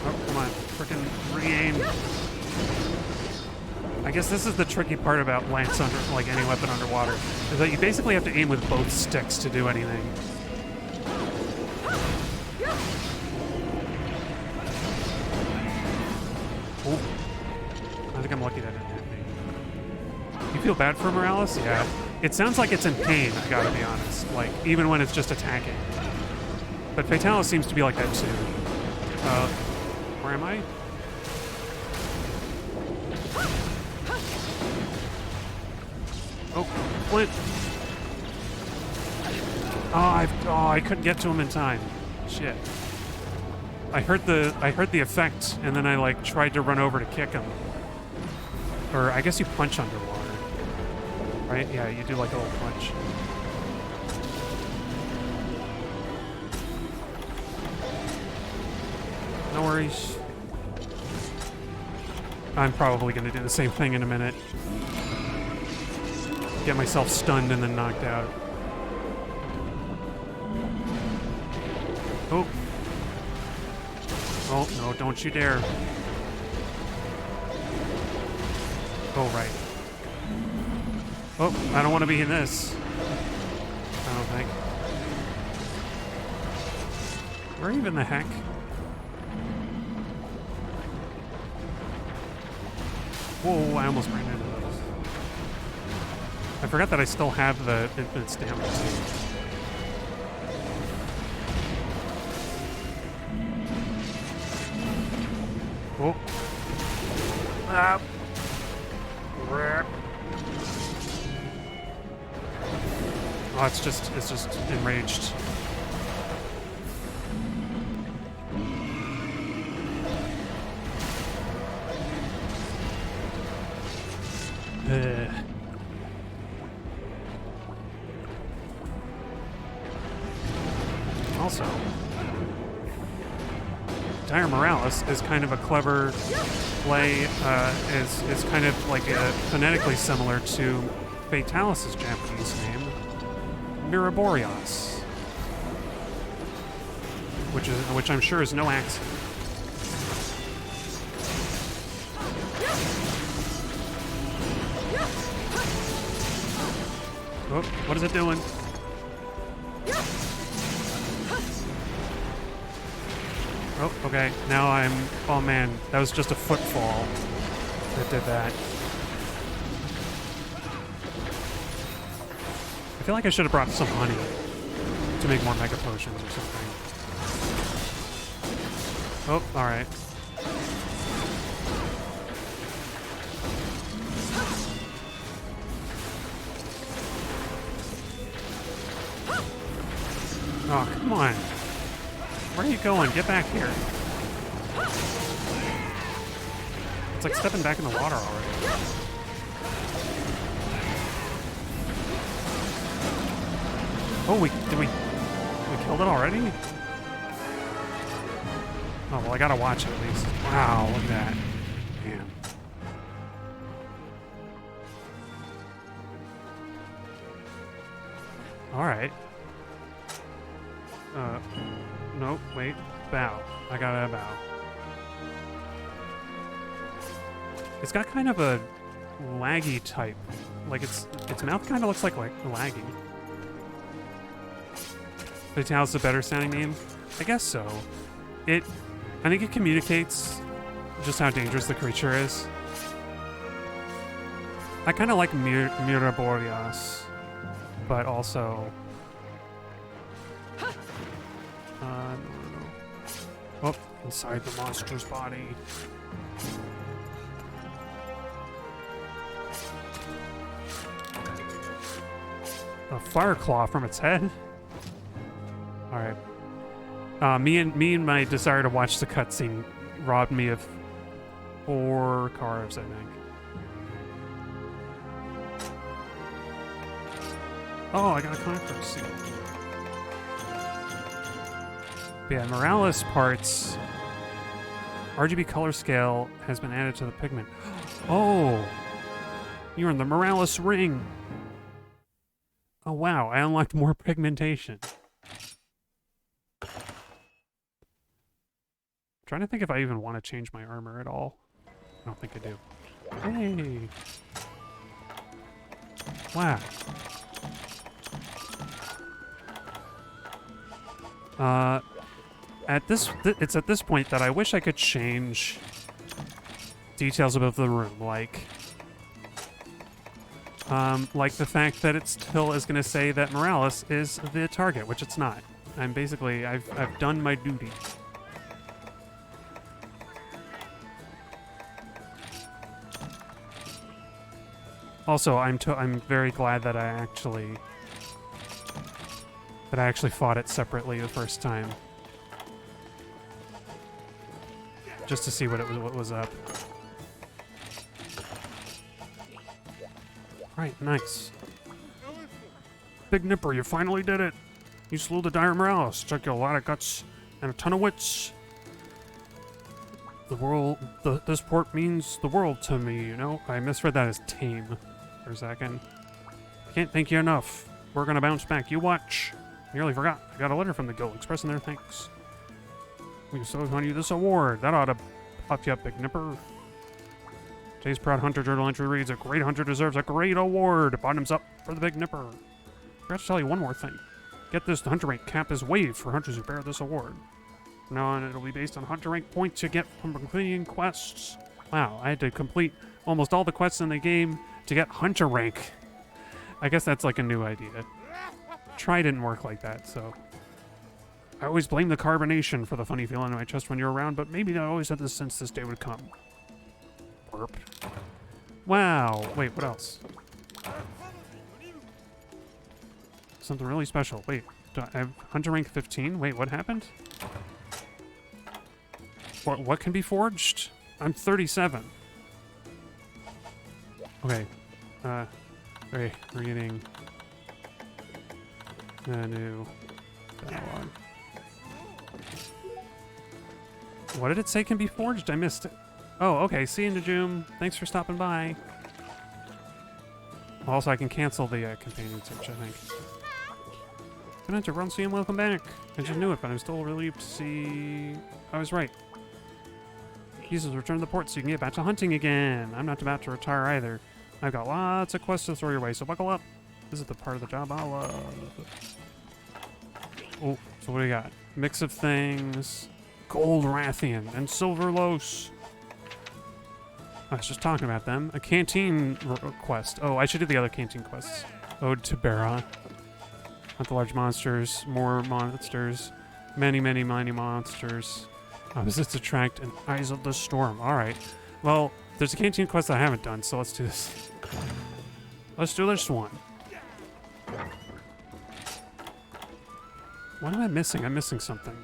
Oh, come on. Frickin' re-aim. I guess this is the tricky part about lance under, like any weapon underwater, is that you basically have to aim with both sticks to do anything. Ooh. I think I'm lucky that didn't hit me. You feel bad for Miralis? Yeah. It sounds like it's in pain, I gotta be honest. Like, even when it's just attacking. But Fatalis seems to be like that too. Where am I? Oh, Flint! Oh, I couldn't get to him in time. Shit. I heard the effect, and then I like tried to run over to kick him. Or I guess you punch underwater, right? Yeah, you do like a little punch. No worries. I'm probably gonna do the same thing in a minute. Get myself stunned and then knocked out. Oh. Oh, no, don't you dare. Oh, right. Oh, I don't want to be in this. I don't think. Where even the heck? Whoa, I almost ran into those. I forgot that I still have the infinite stamina. Oh. Ah. Oh, it's just enraged. Also, Dire Miralis is kind of a clever play, is kind of like phonetically similar to Fatalis' Japanese name, Miraboreas, which I'm sure is no accident. Oh, what is it doing? Oh, okay. Now I'm... Oh, man. That was just a footfall that did that. I feel like I should have brought some honey to make more mega potions or something. Oh, alright. Oh, come on. Where are you going? Get back here. It's like stepping back in the water already. Oh, we killed it already? Oh, well, I gotta watch it at least. Wow, look at that. Damn. Alright. Nope, wait. Bow. I gotta bow. It's got kind of a laggy type. Like its mouth kind of looks like laggy. Vitalis is a better sounding name? I guess so. I think it communicates just how dangerous the creature is. I kind of like Miraboreas, but also... no. Oh, inside the monster's body. A fire claw from its head? Alright. Me and my desire to watch the cutscene robbed me of 4 carbs, I think. Oh, I got a conqueror seed. Yeah, Miralis parts. RGB color scale has been added to the pigment. Oh! You're in the Miralis ring! Oh wow, I unlocked more pigmentation. Trying to think if I even want to change my armor at all. I don't think I do. Hey! Wow. It's at this point that I wish I could change details about the room, like the fact that it still is going to say that Miralis is the target, which it's not. I've done my duty. Also, I'm very glad that I actually fought it separately the first time. just to see what was up. Right, nice. Big Nipper, you finally did it. You slew the dire Miralis. Took you a lot of guts and a ton of wits. The world, this port means the world to me, you know? I misread that as tame for a second. I can't thank you enough. We're gonna bounce back. You watch. Nearly forgot. I got a letter from the guild expressing their thanks. We bestowed on you this award. That ought to pop you up, Big Nipper. Today's Proud Hunter journal entry reads, a great hunter deserves a great award. Bottoms up for the Big Nipper. I forgot to tell you one more thing. Get this, the hunter rank cap is waived for hunters who bear this award. From now on, it'll be based on hunter rank points you get from completing quests. Wow, I had to complete almost all the quests in the game to get hunter rank. I guess that's like a new idea. Try didn't work like that, so... I always blame the carbonation for the funny feeling in my chest when you're around, but maybe I always had this sense this day would come. Burp. Wow. Wait, what else? Something really special. Wait, do I have hunter rank 15? Wait, what happened? What can be forged? I'm 37. Okay. Okay, reading menu dialogue. What did it say can be forged? I missed it. Oh, okay. See you, Najum. Thanks for stopping by. Also, I can cancel the companion search, I think. Good night, everyone. See you and welcome back. I just knew it, but I'm still relieved to see I was right. Jesus, return to the port so you can get back to hunting again. I'm not about to retire either. I've got lots of quests to throw your way, so buckle up. This is the part of the job I love. Oh, so what do we got? Mix of things. Gold Rathian and Silver Los. I was just talking about them. A Canteen quest. Oh, I should do the other Canteen quests. Ode to Bara. Hunt the large monsters. More monsters. Many, many, many monsters. Opposites attract and Eyes of the Storm. Alright. Well, there's a Canteen quest that I haven't done, so let's do this. Let's do this one. What am I missing? I'm missing something.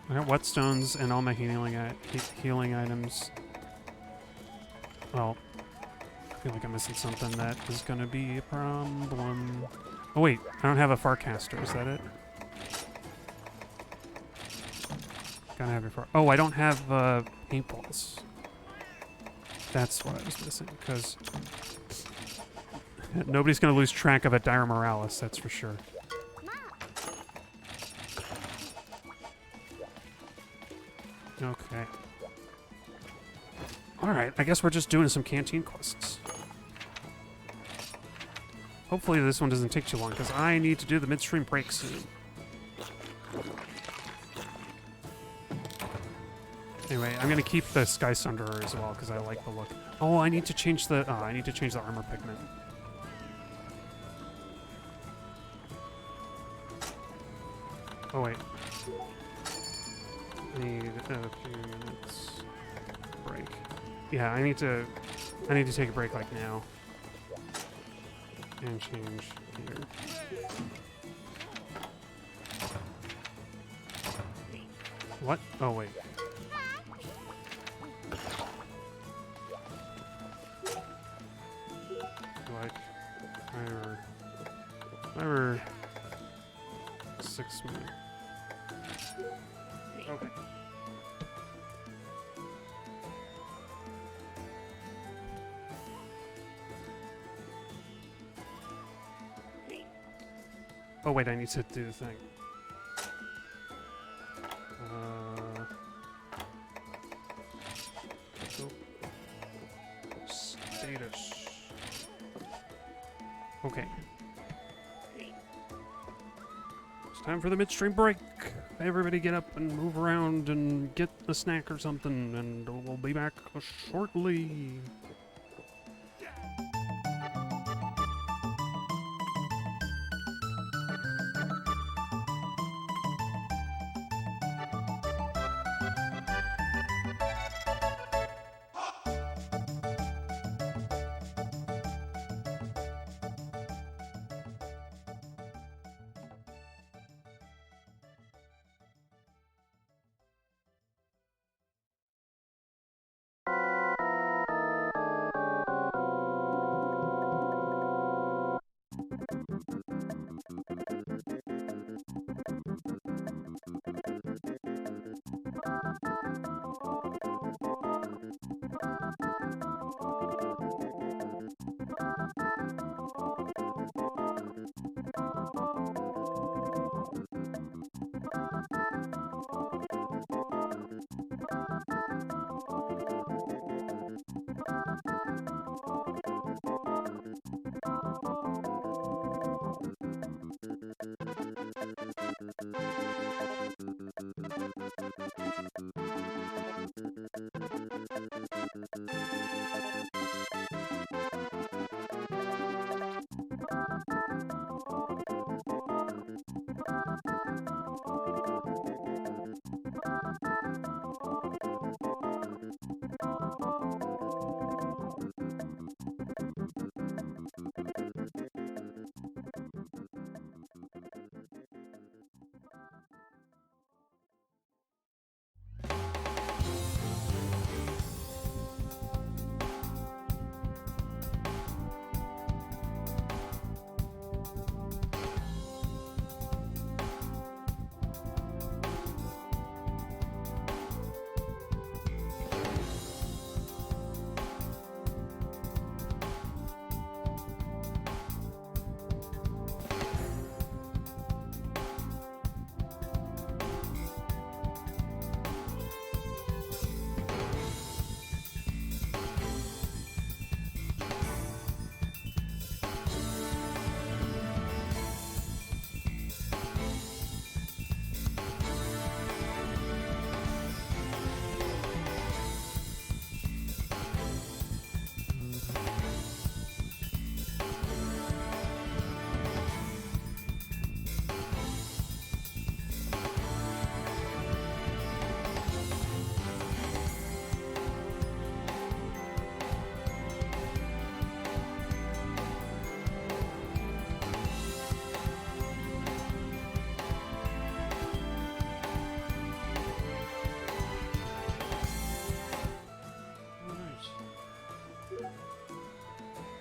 I got whetstones and all my healing items. Well, I feel like I'm missing something that is going to be a problem. Oh wait, I don't have a Farcaster. Is that it? Gotta have your far. Oh, I don't have paintballs. That's what I was missing, because nobody's going to lose track of a dire Miralis, that's for sure. Okay. Alright, I guess we're just doing some Canteen quests. Hopefully this one doesn't take too long, because I need to do the midstream break soon. Anyway, I'm going to keep the Sky Sunderer as well, because I like the look. Oh, I need to change the armor pigment. Oh, wait. I need a few minutes break. Yeah, I need to take a break like now. And change here. What? Oh wait. Whatever 6 minutes. Okay. Oh wait, I need to do the thing. Status. Okay. It's time for the midstream break. Everybody get up and move around and get a snack or something, and we'll be back shortly.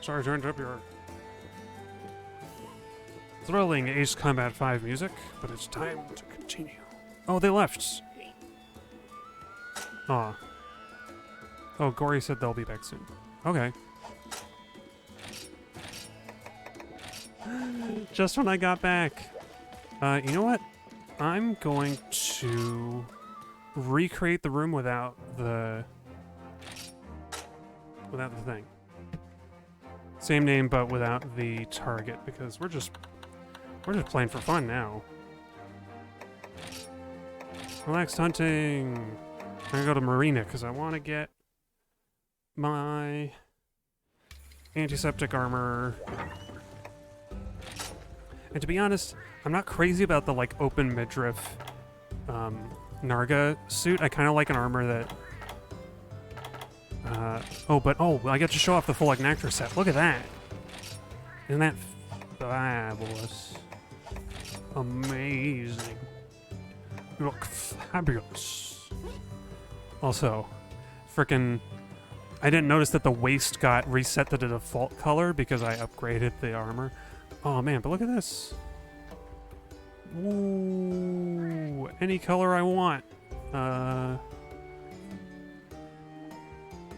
Sorry to interrupt your thrilling Ace Combat 5 music, but it's time to continue. Oh, they left. Aw. Oh, Gory said they'll be back soon. Okay. Just when I got back. You know what? I'm going to recreate the room without the thing. Same name, but without the target, because we're just playing for fun now. Relaxed hunting. I'm gonna go to Marina because I want to get my antiseptic armor. And to be honest, I'm not crazy about the like open midriff Narga suit. I kind of like an armor that. Oh, I get to show off the full like Nectar set. Look at that! Isn't that fabulous? Amazing. You look fabulous. Also, frickin', I didn't notice that the waist got reset to the default color because I upgraded the armor. Oh man, but look at this. Ooh, any color I want.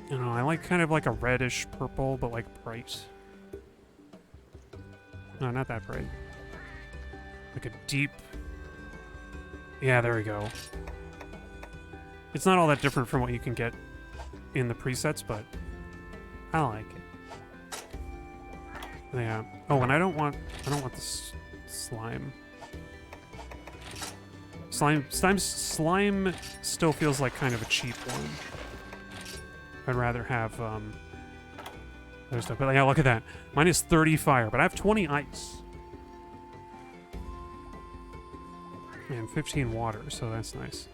I don't know, I like kind of like a reddish purple, but like bright. No, not that bright. Like a deep... Yeah, there we go. It's not all that different from what you can get in the presets, but I like it. Yeah. Oh, and I don't want this slime. Slime still feels like kind of a cheap one. I'd rather have other stuff. But yeah, look at that. Mine is 30 fire, but I have 20 ice. And 15 water, so that's nice.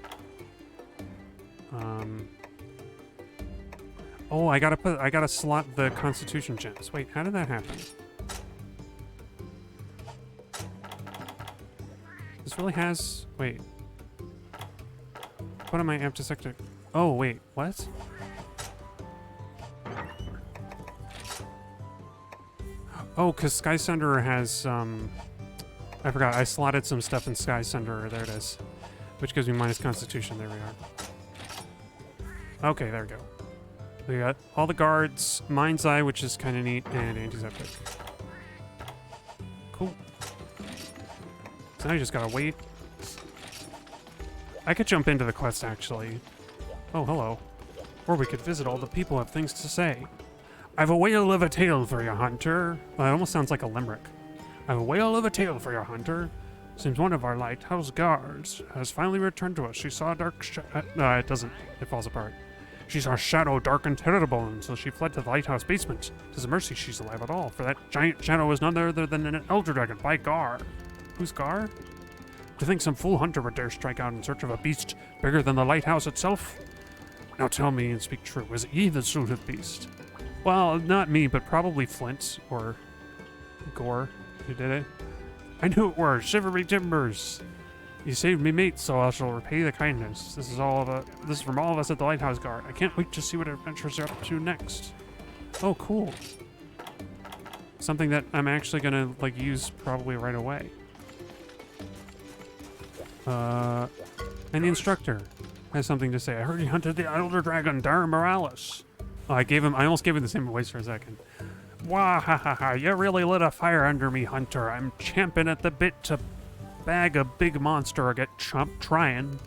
Oh, I gotta slot the Constitution gems. Wait, how did that happen? This really has... Wait. What am I antiseptic? Oh, wait, what? Oh, because Sky Sunderer has, I forgot, I slotted some stuff in Sky Sunderer. There it is. Which gives me minus Constitution. There we are. Okay, there we go. We got all the guards, Mind's Eye, which is kind of neat, and Antiseptic. Cool. So now you just gotta wait. I could jump into the quest, actually. Oh, hello. Or we could visit all the people who have things to say. I've a whale of a tale for you, Hunter. Well, it almost sounds like a limerick. I've a whale of a tale for you, Hunter. Seems one of our lighthouse guards has finally returned to us. She saw a dark no, it doesn't. It falls apart. She saw a shadow dark and terrible, and so she fled to the lighthouse basement. 'Tis a mercy she's alive at all, for that giant shadow is none other than an elder dragon, by Gar. Who's Gar? To think some fool hunter would dare strike out in search of a beast bigger than the lighthouse itself? Now tell me and speak true, is it ye the suited beast? Well, not me, but probably Flint or Gore who did it. I knew it were Shivery Timbers. You saved me, mate, so I shall repay the kindness. This is from all of us at the Lighthouse Guard. I can't wait to see what adventures you're up to next. Oh, cool. Something that I'm actually gonna like use probably right away. And the instructor has something to say. I heard he hunted the elder dragon, Miralis. Oh, I almost gave him the same voice for a second. Wah ha ha ha, you really lit a fire under me, Hunter. I'm champing at the bit to bag a big monster or get chomped trying.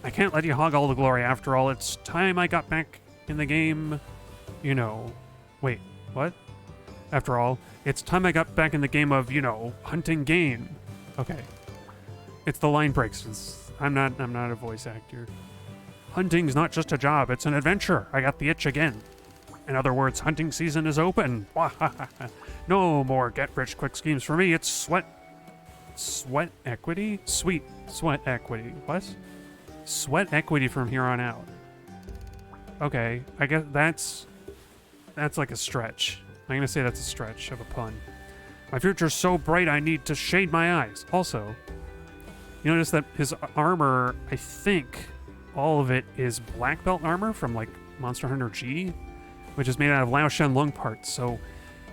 I can't let you hog all the glory after all. It's time I got back in the game, you know. Wait, what? After all, it's time I got back in the game of, you know, hunting game. Okay. It's the line breaks. I'm not a voice actor. Hunting's not just a job, it's an adventure. I got the itch again. In other words, hunting season is open. No more get-rich-quick schemes for me. It's sweat equity? Sweet sweat equity. What? Sweat equity from here on out. Okay, I guess that's like a stretch. I'm gonna say that's a stretch of a pun. My future's so bright I need to shade my eyes. Also, you notice that his armor, I think all of it is black belt armor from like Monster Hunter G, which is made out of Lao Shen lung parts. So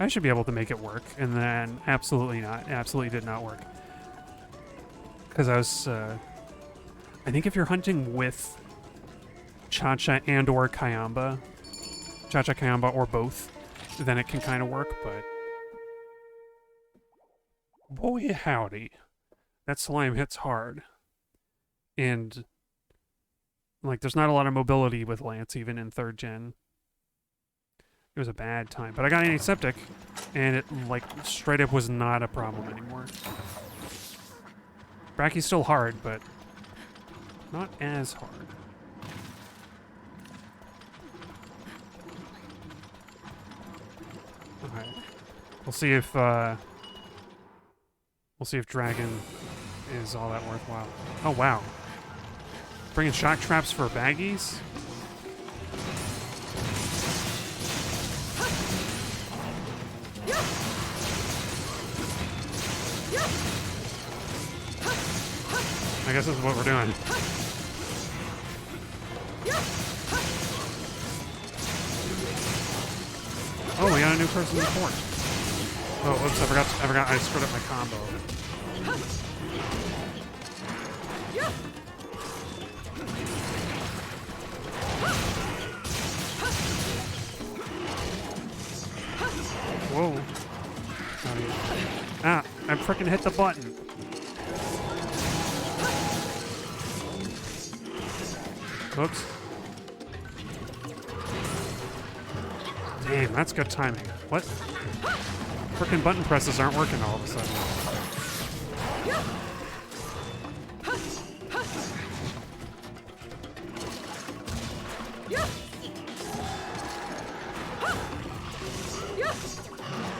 I should be able to make it work. And then absolutely not. Absolutely did not work. Because I was... I think if you're hunting with Cha-Cha and or Kayamba, Cha-Cha, Kayamba, or both, then it can kind of work, but... Boy howdy. That slime hits hard. And... like, there's not a lot of mobility with Lance, even in 3rd gen. It was a bad time. But I got antiseptic, and it, like, straight up was not a problem anymore. Bracky's still hard, but not as hard. Alright. We'll see if Dragon is all that worthwhile. Oh, wow. Bringing shock traps for baggies? I guess this is what we're doing. Oh, we got a new person in the fort. Oh, whoops, I forgot I screwed up my combo. Whoa. Ah, I frickin' hit the button. Oops. Damn, that's good timing. What? Frickin' button presses aren't working all of a sudden.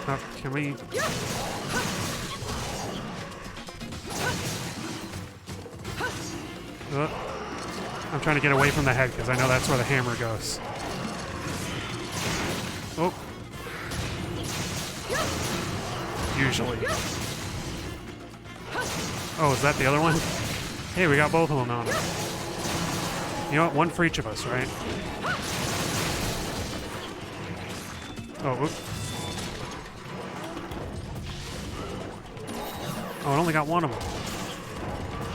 Oh, can we... I'm trying to get away from the head because I know that's where the hammer goes. Oh. Usually. Oh, is that the other one? Hey, we got both of them on it. You know what? One for each of us, right? Oh, oops. Oh, I only got one of them.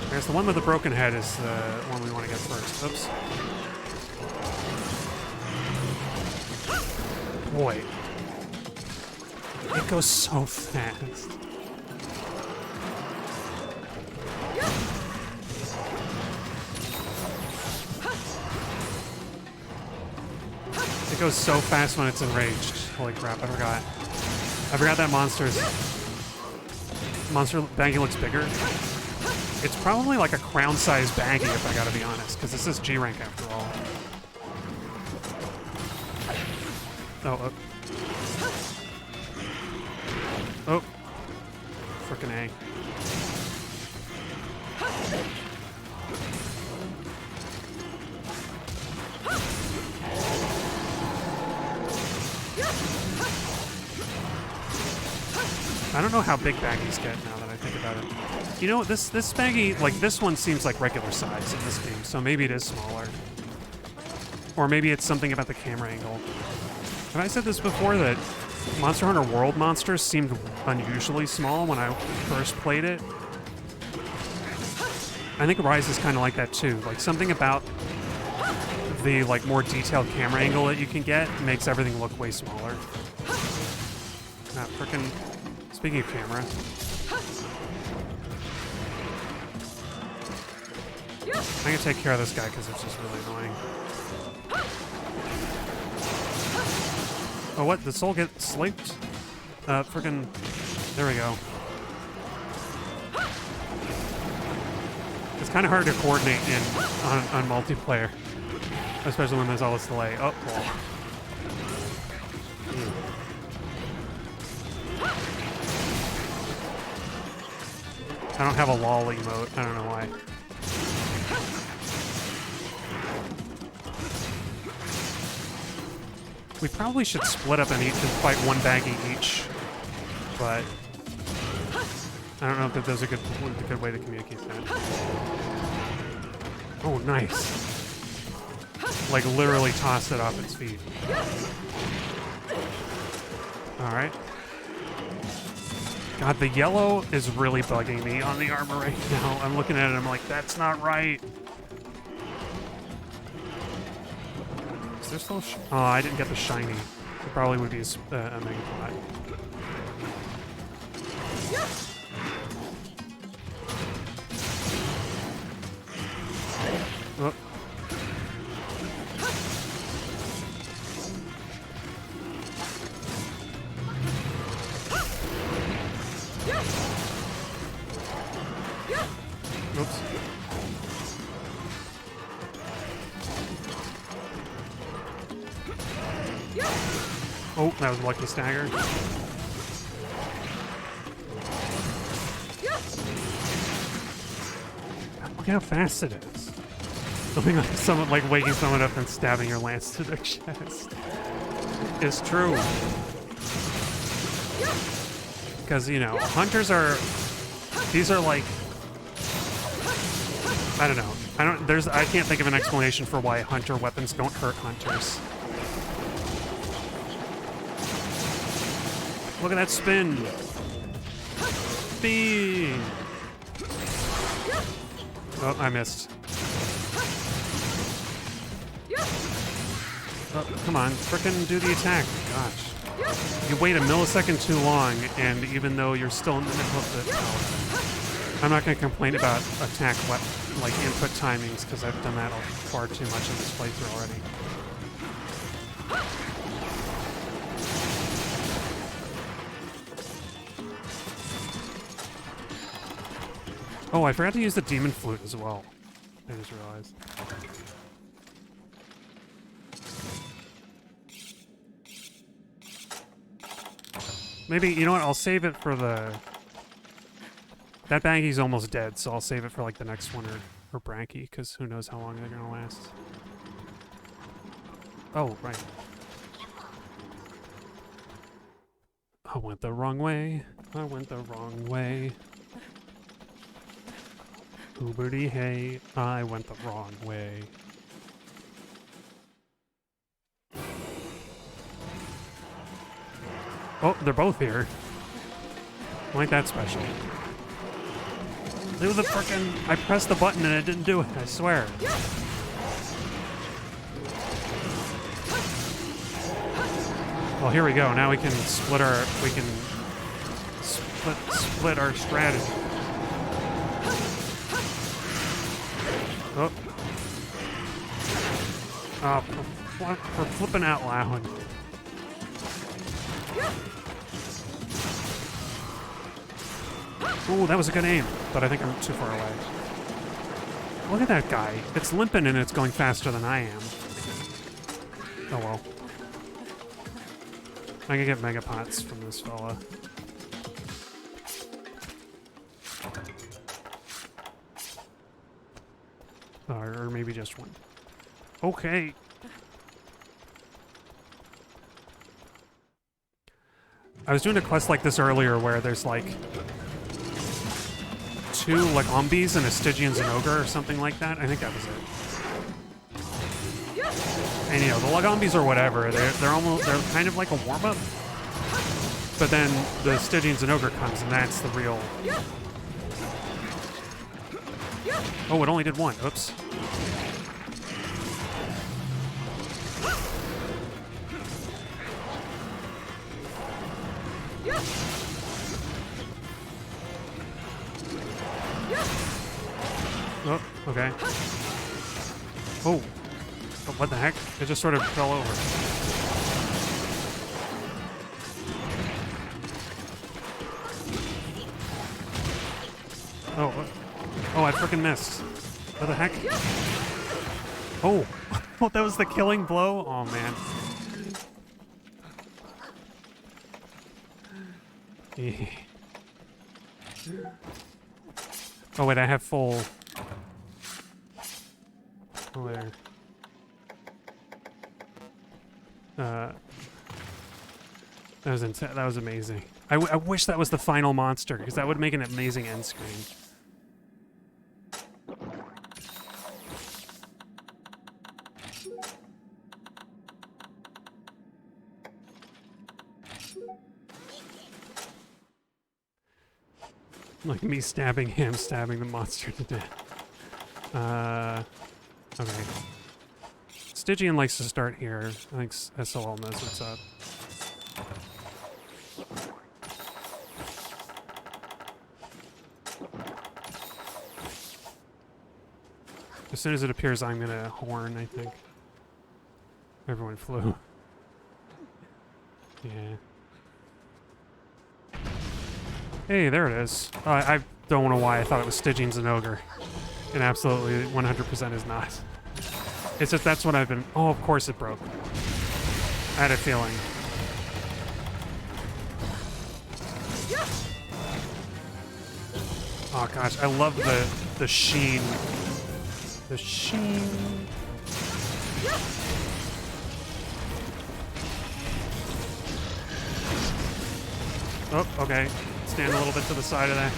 I guess the one with the broken head is the one we want to get first. Oops. Boy. It goes so fast. It goes so fast when it's enraged. Holy crap, I forgot that monster baggie looks bigger. It's probably like a crown-sized baggie, if I gotta be honest, because this is G rank after all. Oh, oh. Frickin' A. I don't know how big baggies get now that I think about it. You know, this baggie, like this one seems like regular size in this game, so maybe it is smaller. Or maybe it's something about the camera angle. Have I said this before, that Monster Hunter World monsters seemed unusually small when I first played it? I think Rise is kind of like that too. Like something about the like more detailed camera angle that you can get makes everything look way smaller. Ah, frickin'. Speaking of camera. I'm gonna take care of this guy because it's just really annoying. Oh, what? Did Soul get slaped? Frickin'. There we go. It's kind of hard to coordinate on multiplayer, especially when there's all this delay. Oh, cool. I don't have a lol emote. I don't know why. We probably should split up and fight one baggie each, but I don't know if there's a good way to communicate that. Oh, nice. Like literally tossed it off its feet. All right. God, the yellow is really bugging me on the armor right now. I'm looking at it and I'm like, that's not right. Is there still oh, I didn't get the shiny. It probably would be a mega pot. Oh. Oops. Oh, that was a lucky stagger. Look how fast it is. Something like someone like waking someone up and stabbing your lance to their chest. It's true. Because, you know, hunters are... These are like... I don't know. I can't think of an explanation for why hunter weapons don't hurt hunters. Look at that spin. Spin. Oh, I missed. Oh, come on, frickin' do the attack. Gosh. You wait a millisecond too long, and even though you're still in the middle of the... Oh, I'm not going to complain about attack like input timings, because I've done that far too much in this playthrough already. Oh, I forgot to use the demon flute as well. I just realized. Maybe, you know what, I'll save it for the... That Baggy's almost dead, so I'll save it for like the next one or Branky, because who knows how long they're gonna last. Oh, right. I went the wrong way. I went the wrong way. Hooberty hey, I went the wrong way. Oh, they're both here. Like that special. Do the frickin'... I pressed the button and it didn't do it, I swear. Well, here we go. Now we can split our... We can... Split our strategy. Oh. Oh, for flipping out loud. Ooh, that was a good aim, but I think I'm too far away. Look at that guy. It's limping and it's going faster than I am. Oh well. I can get mega pots from this fella. Or maybe just one. Okay. I was doing a quest like this earlier where there's like 2 like zombies and a Stygian's an ogre or something like that. I think that was it. And you know, the Lagombies or whatever, they're kind of like a warm-up. But then the Stygian's an ogre comes and that's the real... Oh, it only did 1. Oops. Oh, okay. Oh. Oh, what the heck? It just sort of fell over. Oh, what? Oh, I frickin' missed. What the heck? Oh. Oh, that was the killing blow? Oh, man. Oh, wait, I have full... Oh, there. That was amazing. I wish that was the final monster, because that would make an amazing end screen. Like me stabbing him, stabbing the monster to death. Okay. Stygian likes to start here. I think SOL knows what's up. As soon as it appears, I'm gonna horn, I think. Everyone flew. Yeah. Hey, there it is. I don't know why I thought it was Stygian's an ogre. It absolutely 100% is not. It's just that's what I've been... Oh, of course it broke. I had a feeling. Oh gosh, I love the sheen. The sheen. Oh, okay. Stand a little bit to the side of that.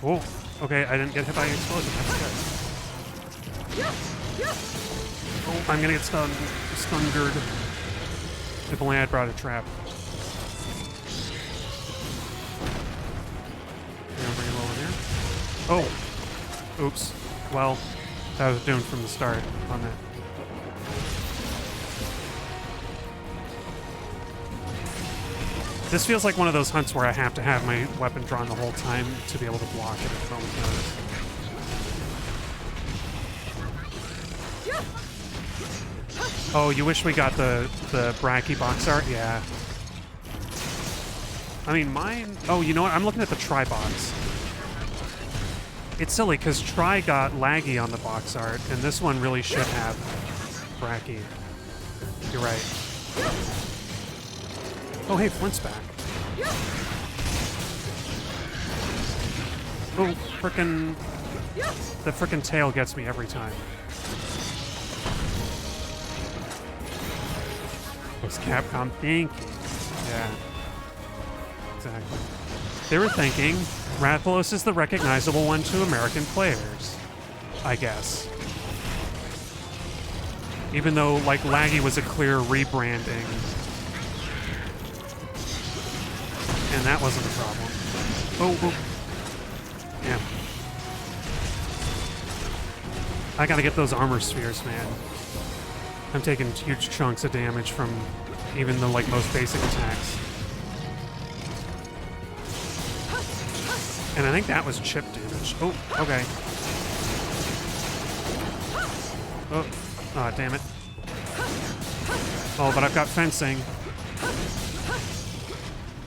Oh, okay, I didn't get hit by an explosion. That's good. Oh, I'm gonna get stunned. Stungered. If only I'd brought a trap. Bring him over here. Oh! Oops. Well, that was doomed from the start on that. This feels like one of those hunts where I have to have my weapon drawn the whole time to be able to block it at the moment's notice. Oh, you wish we got the Bracky box art? Yeah. I mean, mine... Oh, you know what? I'm looking at the Tri box. It's silly, because Tri got laggy on the box art, and this one really should have Bracky. You're right. Oh, hey, Flint's back. Oh, frickin'... The frickin' tail gets me every time. Was Capcom thinking? Yeah. Exactly. They were thinking, Rathalos is the recognizable one to American players. I guess. Even though, like, Laggy was a clear rebranding. And that wasn't a problem. Oh, oh. Yeah. I gotta get those armor spheres, man. I'm taking huge chunks of damage from even the, like, most basic attacks. And I think that was chip damage. Oh, okay. Oh, oh, damn it. Oh, but I've got fencing.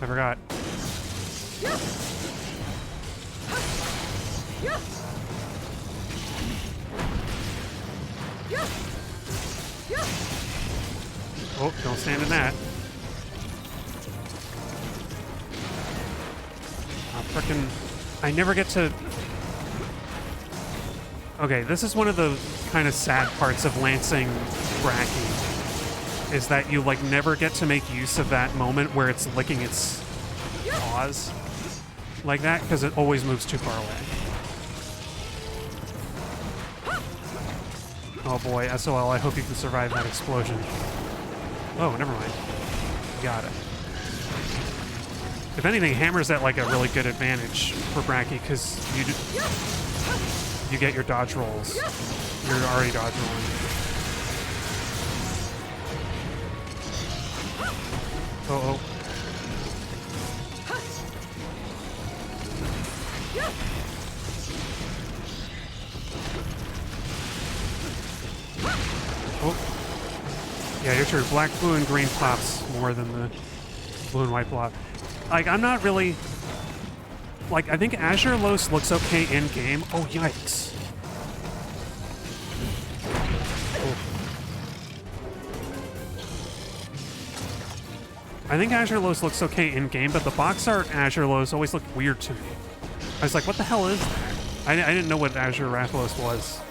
I forgot. Oh, don't stand in that. Frickin'... I never get to... Okay, this is one of the kind of sad parts of lancing Bracky, is that you, like, never get to make use of that moment where it's licking its paws like that, because it always moves too far away. Oh boy, SOL, I hope you can survive that explosion. Oh, never mind. Got it. If anything, Hammer's at like a really good advantage for Bracky, because you get your dodge rolls. You're already dodge rolling. Oh, oh. Oh. Yeah, you're true. Black, blue, and green pops more than the blue and white block. Like, I'm not really... Like, I think Azure Los looks okay in-game. Oh, yikes. Oh. I think Azure Los looks okay in-game, but the box art Azure Los always looked weird to me. I was like, what the hell is that? I didn't know what Azure Rathalos was.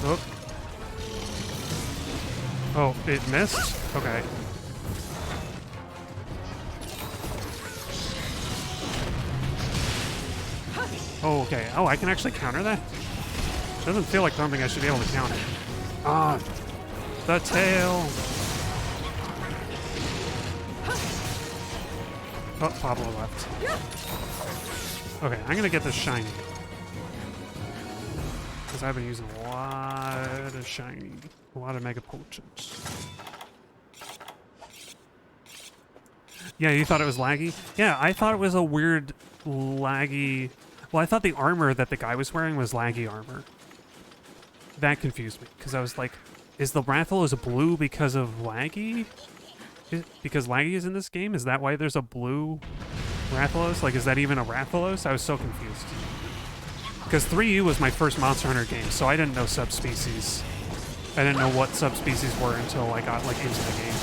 Oh. Oh, it missed? Okay. Oh, okay. Oh, I can actually counter that? Doesn't feel like something I should be able to counter. Ah, the tail. Oh, Pablo left. Okay, I'm gonna get this shiny. Because I've been using a lot of shiny. A lot of mega potions. Yeah, you thought it was laggy? Yeah, I thought it was a weird laggy... Well, I thought the armor that the guy was wearing was laggy armor. That confused me, because I was like, is the Rathalos blue because of laggy? Because laggy is in this game? Is that why there's a blue Rathalos? Like, is that even a Rathalos? I was so confused. Because 3U was my first Monster Hunter game, so I didn't know subspecies. I didn't know what subspecies were until I got, like, into the game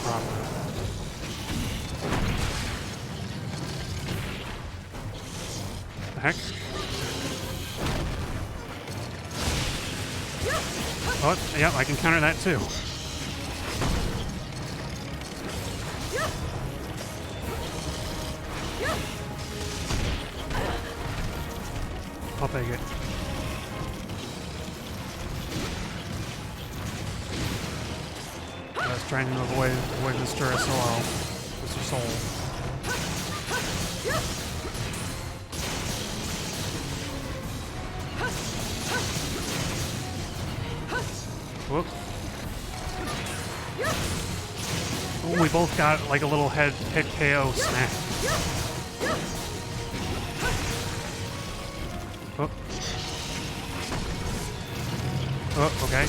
proper. The heck? Oh, yeah, I can counter that too. I'll take it. I was trying to avoid Mr. SOL. Mr. Soul. Whoop. Oh, we both got like a little head KO smack. Oh. Oh, okay.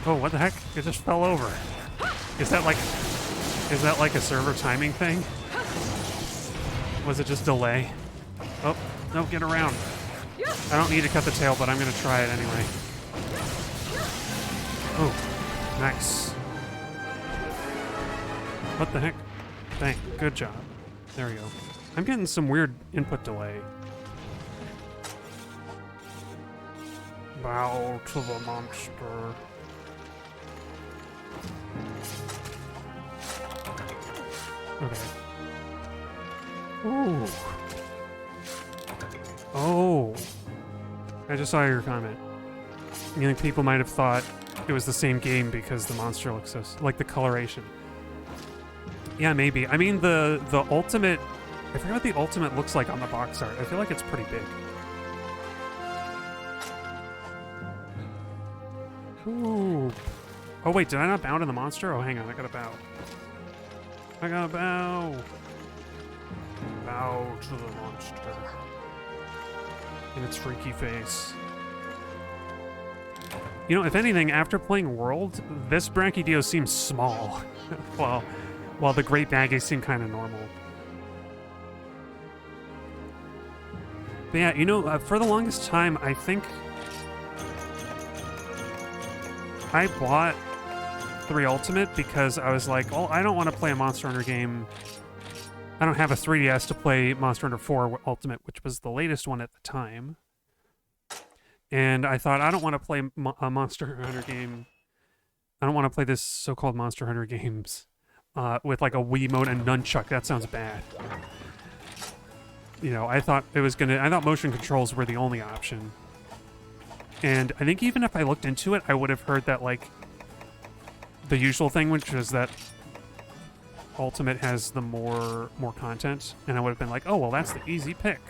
Oh, what the heck? It just fell over. Is that like a server timing thing? Was it just delay? Oh, no, get around. I don't need to cut the tail, but I'm gonna try it anyway. Oh, nice. What the heck? Dang, good job. There we go. I'm getting some weird input delay. Bow to the monster. Okay. Ooh. Oh. I just saw your comment. You think people might have thought it was the same game because the monster looks so... like the coloration. Yeah, maybe. I mean, the ultimate... I forget what the ultimate looks like on the box art. I feel like it's pretty big. Ooh. Oh, wait, did I not bow to the monster? Oh, hang on, I gotta bow. I gotta bow. Bow to the monster. In its freaky face. You know, if anything, after playing World, this Brachydio seems small. while the Great Baggies seem kind of normal. But yeah, you know, for the longest time, I think I bought 3 Ultimate because I was like, oh, I don't want to play a Monster Hunter game. I don't have a 3DS to play Monster Hunter 4 Ultimate, which was the latest one at the time. And I thought, I don't want to play a Monster Hunter game. I don't want to play this so-called Monster Hunter games with like a Wiimote and nunchuck. That sounds bad. You know, I thought motion controls were the only option. And I think even if I looked into it, I would have heard that, like, the usual thing, which is that Ultimate has the more content, and I would have been like, oh, well, that's the easy pick.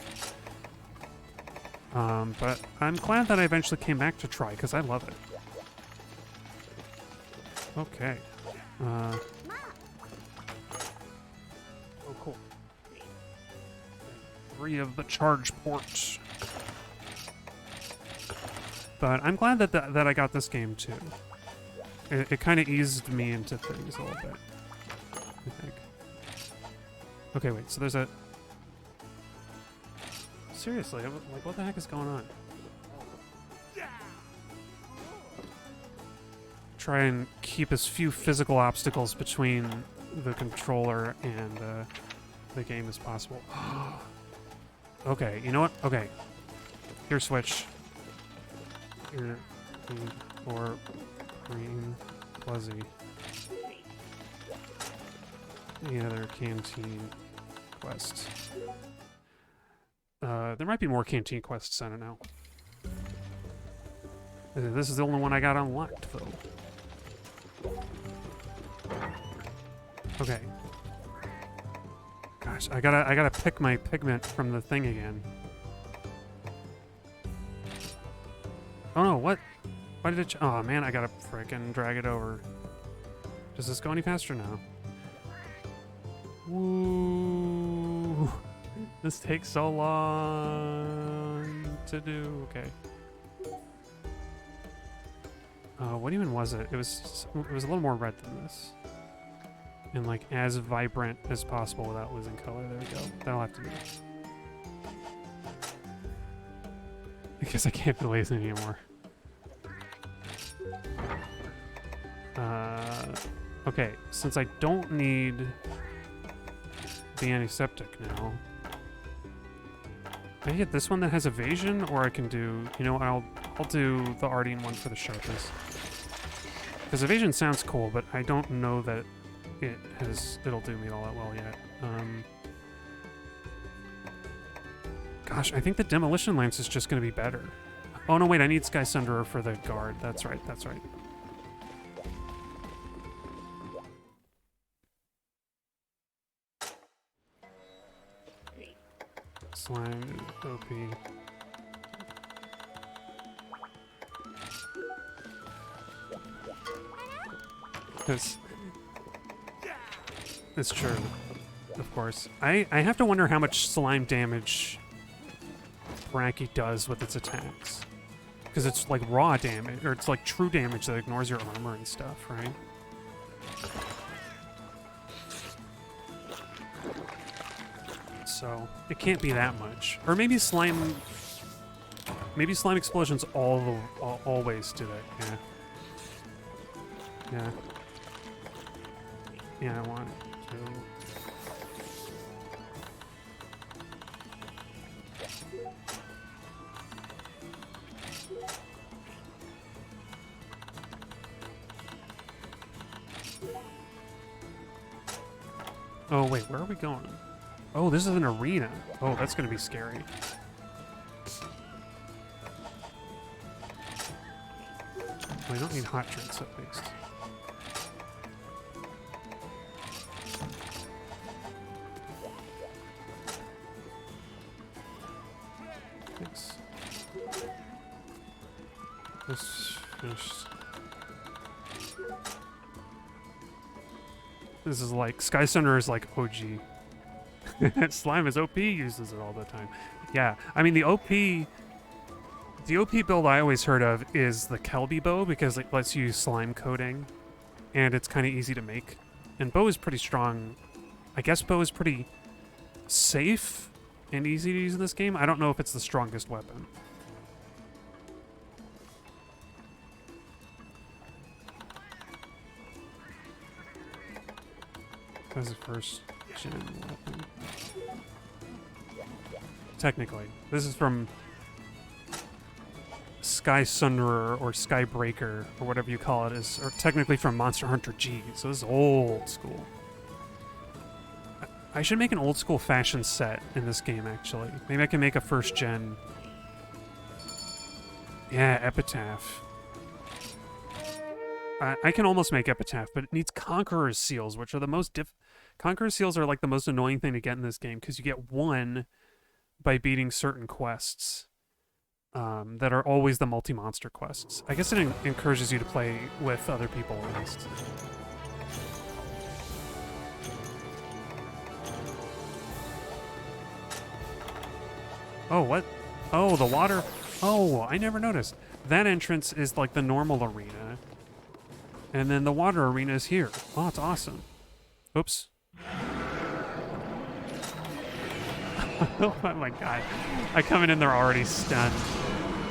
But I'm glad that I eventually came back to try, because I love it. Okay. Oh, cool. 3 of the charge ports. But I'm glad that I got this game, too. It kind of eased me into things a little bit, I think. Okay, wait, so there's a... Seriously, like, what the heck is going on? Try and keep as few physical obstacles between the controller and the game as possible. Okay, you know what? Okay. Here, switch. Here, green, or green, fuzzy. Any other canteen quests? There might be more canteen quests, I don't know. This is the only one I got unlocked, though. Okay. Gosh, I gotta pick my pigment from the thing again. Oh no, what? Why did it oh man, I gotta frickin' drag it over. Does this go any faster now? Woo! This takes so long to do. Okay. What even was it? It was a little more red than this. And like as vibrant as possible without losing color. There we go. That'll have to do. I guess I can't be lazy anymore. Okay, since I don't need the antiseptic now, I can get this one that has evasion, or I can do, you know, I'll do the Ardean one for the sharpness. Because evasion sounds cool, but I don't know that it'll do me all that well yet. Gosh, I think the Demolition Lance is just going to be better. Oh no, wait, I need Sky Sunderer for the guard. That's right, that's right. Slime, OP. It's true, of course. I have to wonder how much slime damage Bracky does with its attacks. Because it's like raw damage, or it's like true damage that ignores your armor and stuff, right? So it can't be that much. Or maybe slime explosions always do that. Yeah. Yeah, I want to. Oh wait, where are we going? Oh, this is an arena. Oh, that's gonna be scary. Well, I don't need hot drinks at least. Thanks. This is like Sky Sunderer is like OG. Slime is OP, uses it all the time. Yeah, I mean the OP build I always heard of is the Kelby bow because it lets you use slime coating, and it's kind of easy to make. And bow is pretty strong. I guess bow is pretty safe and easy to use in this game. I don't know if it's the strongest weapon. That's the first gen weapon. Technically. This is from Sky Sunderer or Sky Breaker or whatever you call it, or technically from Monster Hunter G. So this is old school. I should make an old school fashion set in this game, actually. Maybe I can make a first gen. Yeah, Epitaph. I can almost make Epitaph, but it needs Conqueror's Seals, which are the most Conqueror's Seals are like the most annoying thing to get in this game, because you get one by beating certain quests that are always the multi-monster quests. I guess it encourages you to play with other people at least. Oh, what? Oh, the water. Oh, I never noticed. That entrance is like the normal arena. And then the water arena is here. Oh, it's awesome. Oops. Oh my god. I come in, they're already stunned.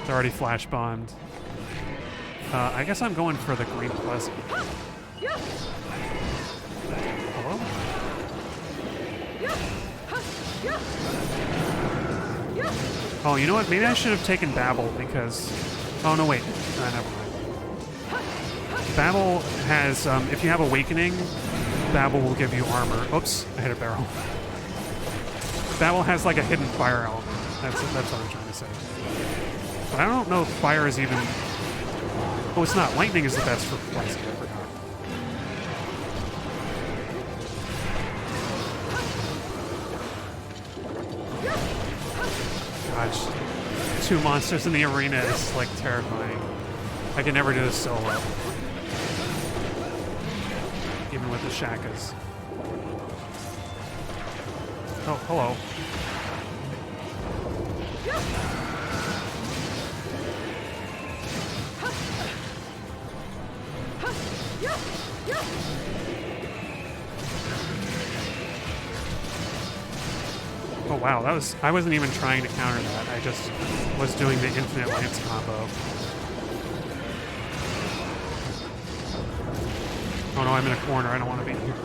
They're already flash bombed. I guess I'm going for the green pleasant. Hello? Oh, you know what? Maybe I should have taken Babel because... Oh, no, wait. Never mind. Babel has, if you have Awakening, Babel will give you armor. Oops, I hit a barrel. Babel has like a hidden fire element. That's what I'm trying to say. But I don't know if fire is even... Oh, it's not. Lightning is the best for Plesy. I forgot. Gosh. 2 monsters in the arena is like terrifying. I can never do this solo. Even with the Shakas. Oh, hello. Oh wow, that was... I wasn't even trying to counter that. I just was doing the infinite lance combo. Oh no, I'm in a corner. I don't want to be here.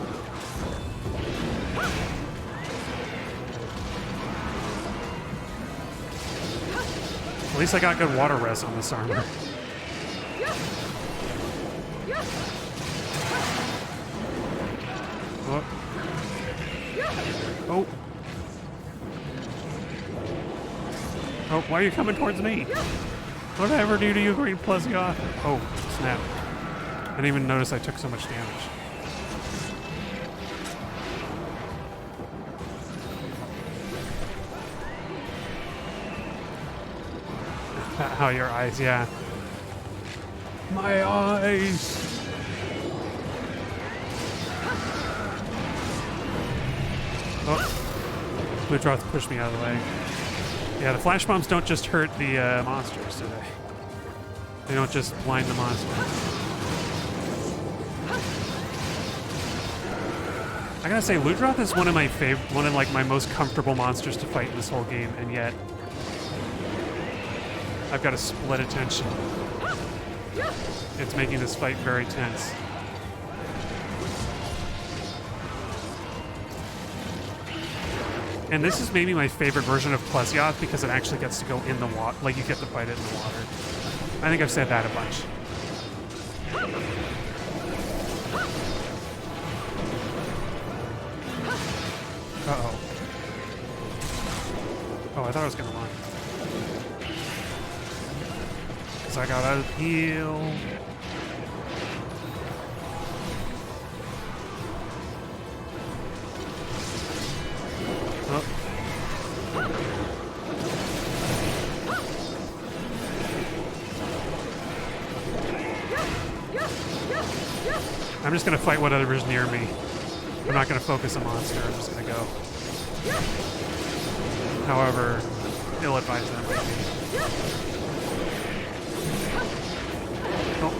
At least I got good water res on this armor. Oh. Oh. Oh, why are you coming towards me? What did I ever do to you, Green Plesioth? Oh, snap. I didn't even notice I took so much damage. How your eyes, yeah. My eyes! Oh. Ludroth pushed me out of the way. Yeah, the flash bombs don't just hurt the monsters, do they? They don't just blind the monsters. I gotta say, Ludroth is one of my most comfortable monsters to fight in this whole game, and yet I've got a split attention. It's making this fight very tense. And this is maybe my favorite version of Plesioth because it actually gets to go in the water. Like, you get to fight it in the water. I think I've said that a bunch. Uh-oh. Oh, I thought I was gonna run. Because I gotta heal. Oh. I'm just gonna fight whatever's near me. I'm not gonna focus a monster, I'm just gonna go. However ill-advised that might be. Oh.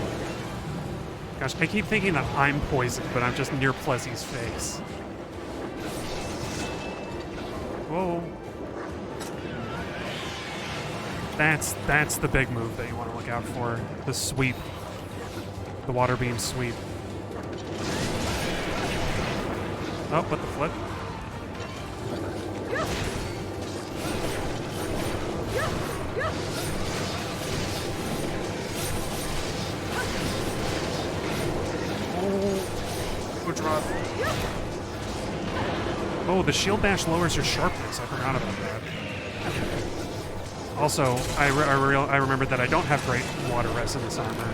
Gosh, I keep thinking that I'm poisoned, but I'm just near Plesy's face. Whoa. That's the big move that you want to look out for. The sweep. The water beam sweep. Oh, what the flip? Oh, good drop. Oh, the shield bash lowers your sharpness. I forgot about that. Also, I remembered that I don't have great water res in this armor.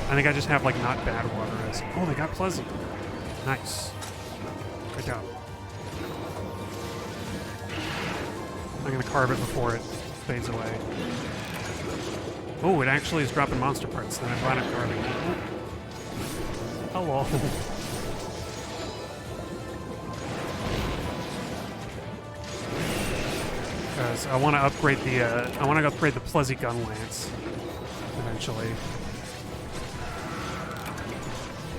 I think I just have, like, not bad water res. Oh, they got Plesy. Nice. Good job. I'm gonna carve it before it fades away. Oh, it actually is dropping monster parts. Then I'm glad I'm carving it. Hello. Because I want to upgrade the Plesy Gun Lance eventually.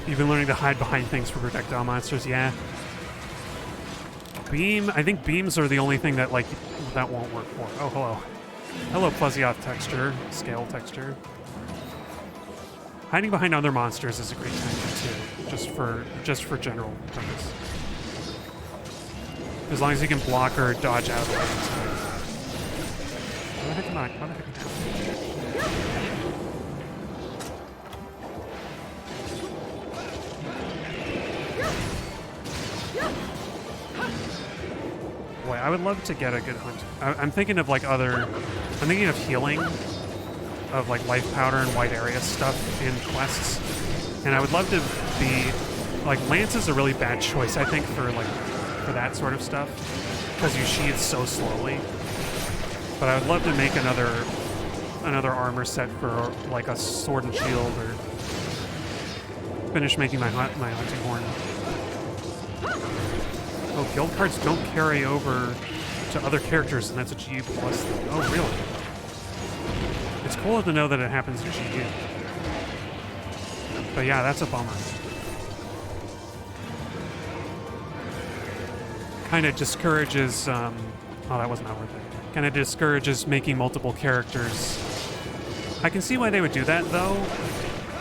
You've been learning to hide behind things for projectile monsters, yeah. Beam, I think beams are the only thing that, like, that won't work for. Oh, hello. Hello, Plesioth texture, scale texture. Hiding behind other monsters is a great technique too, just for general purpose. As long as you can block or dodge out of it. What the heck am I? What the heck am I? boy, I would love to get a good hunt. I'm thinking of like I'm thinking of healing, of like life powder and white area stuff in quests. And I would love to be, like, Lance is a really bad choice, I think, for that sort of stuff, because you sheathe so slowly. But I would love to make another armor set for like a sword and shield, or finish making my hunting horn. Oh, guild cards don't carry over to other characters, and that's a GU plus thing. Oh, really? It's cool to know that it happens in GU. But yeah, that's a bummer. Kind of discourages, oh, that was not worth it. Kind of discourages making multiple characters. I can see why they would do that, though.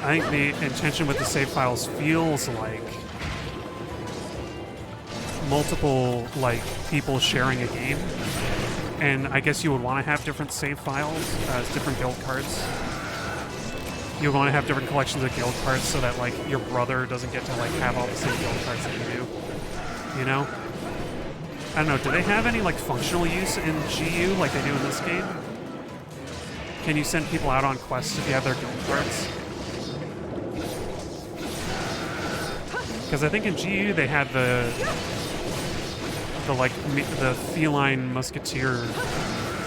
I think the intention with the save files feels like multiple, like, people sharing a game. And I guess you would want to have different save files as different guild cards. You would want to have different collections of guild cards so that, like, your brother doesn't get to, like, have all the same guild cards that you do. You know? I don't know, do they have any, like, functional use in GU like they do in this game? Can you send people out on quests if you have their guild cards? Because I think in GU they had the feline musketeer,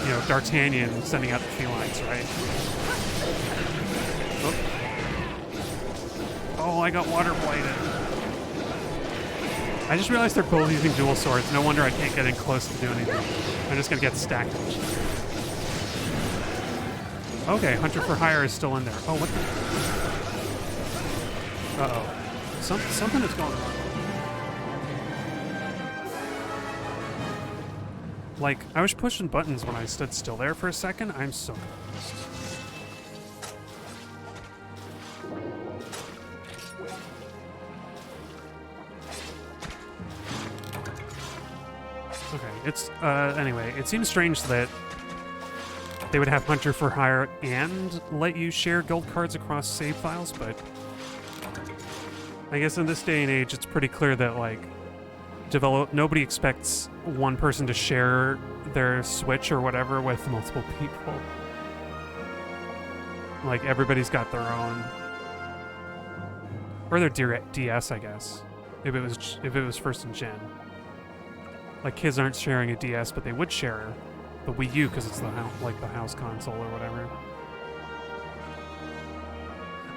you know, D'Artagnan sending out the felines, right? Oh, I got water blighted. I just realized they're both using dual swords. No wonder I can't get in close to do anything. I'm just gonna get stacked. Okay, Hunter for Hire is still in there. Oh, what the? Uh-oh. Something is going on. Like, I was pushing buttons when I stood still there for a second. I'm so confused. Okay, it's, anyway, it seems strange that they would have Hunter for Hire and let you share guild cards across save files, but I guess in this day and age, it's pretty clear that, like, nobody expects one person to share their Switch or whatever with multiple people. Like, everybody's got their own. Or their DS, I guess. If it was first in gen. Like, kids aren't sharing a DS, but they would share the Wii U because it's the house console or whatever.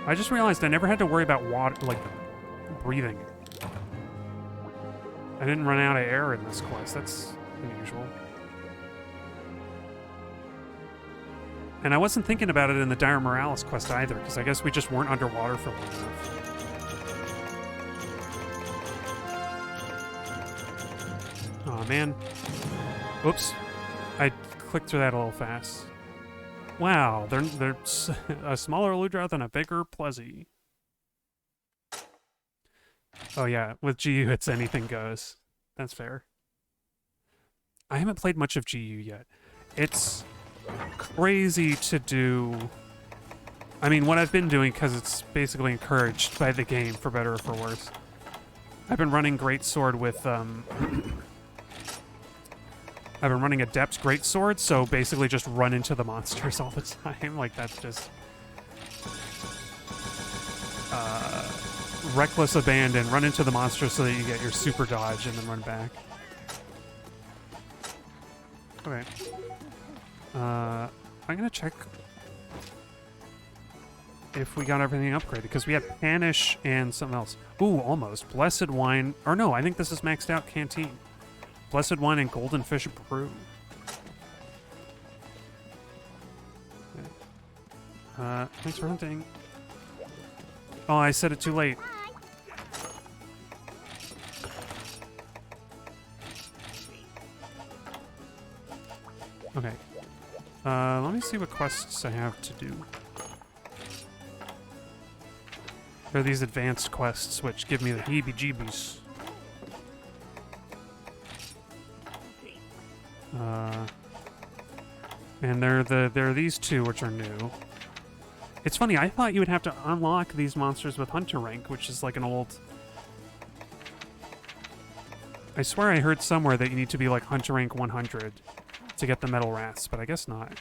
I just realized I never had to worry about water, like, breathing. I didn't run out of air in this quest. That's unusual. And I wasn't thinking about it in the Dire Miralis quest either, because I guess we just weren't underwater for long enough. Aw, man. Whoops. I clicked through that a little fast. Wow, they're a smaller Ludra than a bigger Plezzy. Oh yeah, with GU it's anything goes. That's fair. I haven't played much of GU yet. It's crazy to do. I mean, what I've been doing, because it's basically encouraged by the game, for better or for worse. I've been running Greatsword with, I've been running Adept's Greatsword, so basically just run into the monsters all the time. Like, that's just... reckless abandon, run into the monsters so that you get your super dodge and then run back. Okay. I'm gonna check if we got everything upgraded, because we had Panish and something else. Ooh, almost. Blessed Wine. Or no, I think this is maxed out Canteen. Blessed Wine and Golden Fish Brew. Okay. Thanks for hunting. Oh, I said it too late. Okay. Let me see what quests I have to do. There are these advanced quests which give me the heebie-jeebies. And there are these two which are new. It's funny, I thought you would have to unlock these monsters with Hunter rank, which is like an old... I swear I heard somewhere that you need to be like Hunter rank 100 to get the metal rats, but I guess not.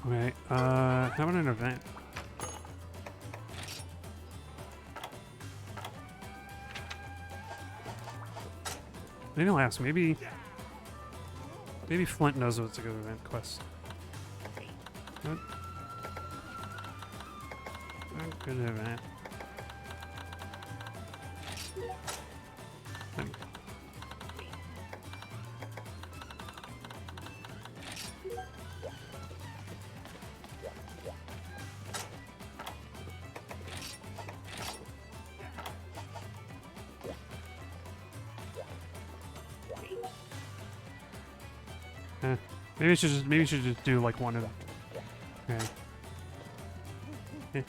Okay, how about an event? Maybe I'll ask, maybe Flint knows what's a good event quest. What? A good event. Maybe we should just do like one of them. Okay.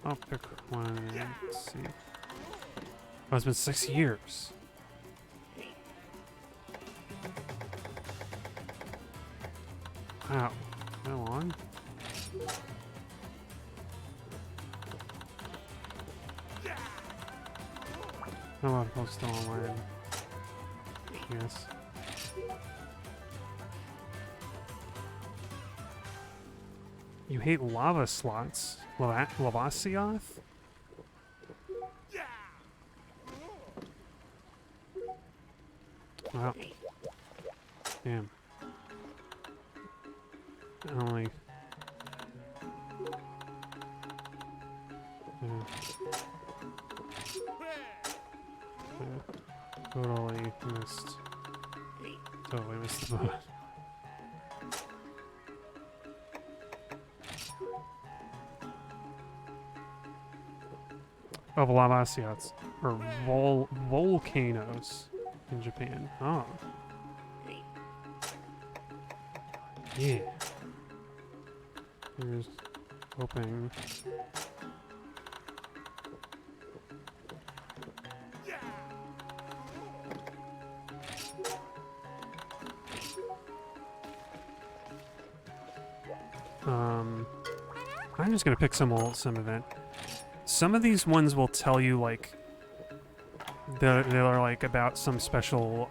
I'll pick one. Let's see. Oh, it's been 6 years. Wow. That long? A lot of people still online. Yes. You hate lava slots? Lavasioth? Wow. Damn. Only... Totally missed the boat. Of lavasiots, or volcanoes in Japan. Oh. Yeah. Here's hoping. I'm just gonna pick some event. Some of these ones will tell you like they're like about some special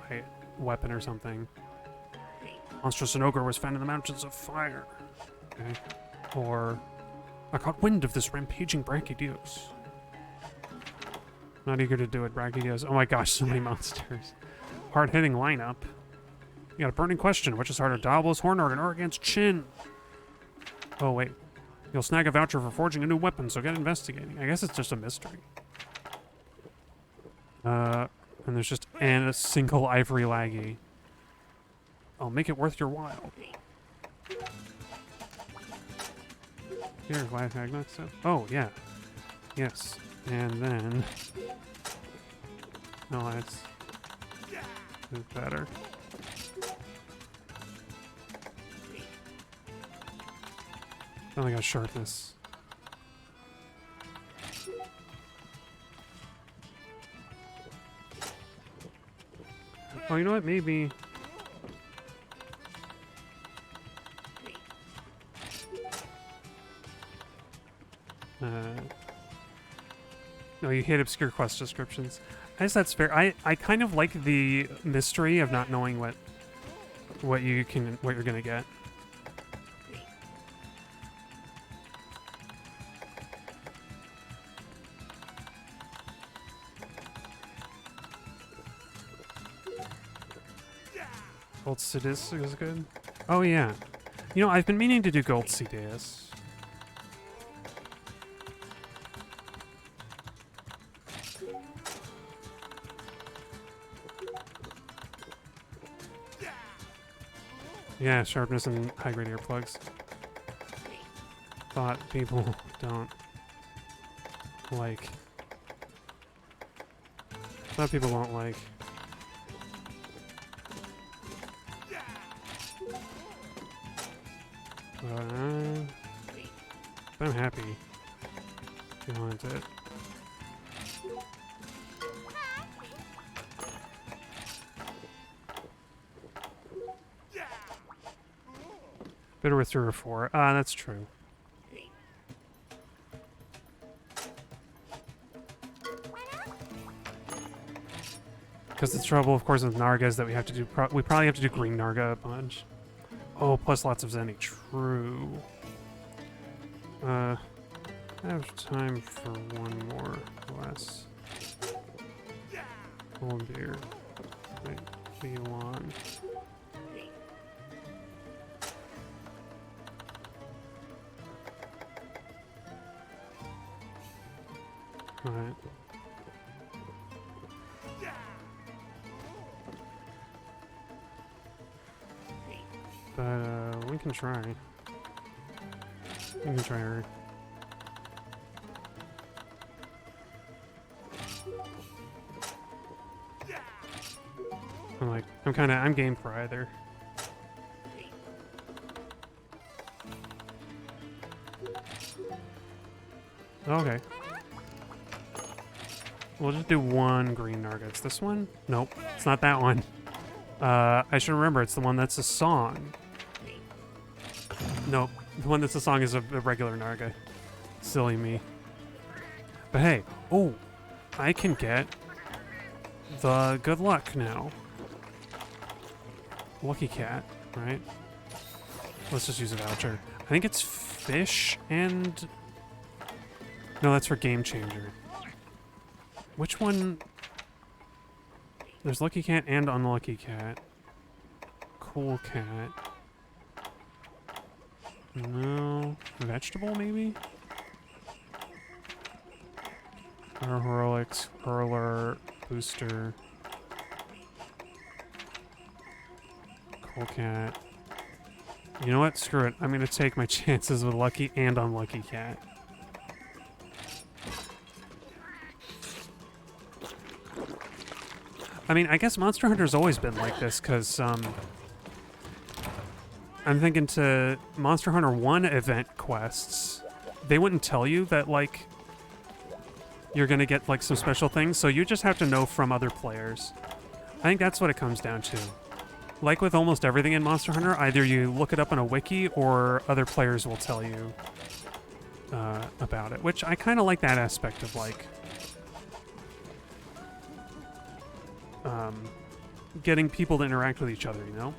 weapon or something. Monstrous ogre was found in the mountains of fire. Okay. Or I caught wind of this rampaging Brachydios. Not eager to do it, Brachydios. Oh my gosh, so many monsters. Hard-hitting lineup. You got a burning question. Which is harder, Diablo's Horn or against Chin? Oh wait. You'll snag a voucher for forging a new weapon, so get investigating. I guess it's just a mystery. And there's just a single ivory laggy. I'll make it worth your while. Here, life magnet stuff. Oh, yeah. Yes. And then... No, that's better. I only got sharpness. Oh, you know what? Maybe... No, you hate obscure quest descriptions. I guess that's fair. I kind of like the mystery of not knowing what you're gonna get. Gold Sidis is good. Oh yeah. You know, I've been meaning to do Gold Sidis. Yeah, sharpness and high grade earplugs. Thought people don't like. Thought people won't like. But I'm happy you want it. Better with 3 or 4. That's true. Because the trouble, of course, with Narga is that we have to do. We probably have to do green Narga a bunch. Oh, plus lots of Zenny. True. I have time for one more glass. Cold beer. Wait, Elon. Alright. But, we can try. We can try her. I'm game for either. Okay. We'll just do one green Narga. It's this one? Nope, it's not that one. I should remember, it's the one that's a song. Nope, the one that's a song is a regular Narga. Silly me. But hey, oh, I can get the good luck now. Lucky cat, right? Let's just use a voucher. I think it's fish and... No, that's for Game Changer. Which one? There's Lucky Cat and Unlucky Cat. Cool Cat. No. Vegetable, maybe? Heroics, Hurler, Booster. Cool Cat. You know what? Screw it. I'm gonna take my chances with Lucky and Unlucky Cat. I mean, I guess Monster Hunter's always been like this, because, I'm thinking to Monster Hunter 1 event quests, they wouldn't tell you that, like, you're gonna get, like, some special things, so you just have to know from other players. I think that's what it comes down to. Like with almost everything in Monster Hunter, either you look it up on a wiki, or other players will tell you about it, which I kind of like that aspect of, like, getting people to interact with each other, you know?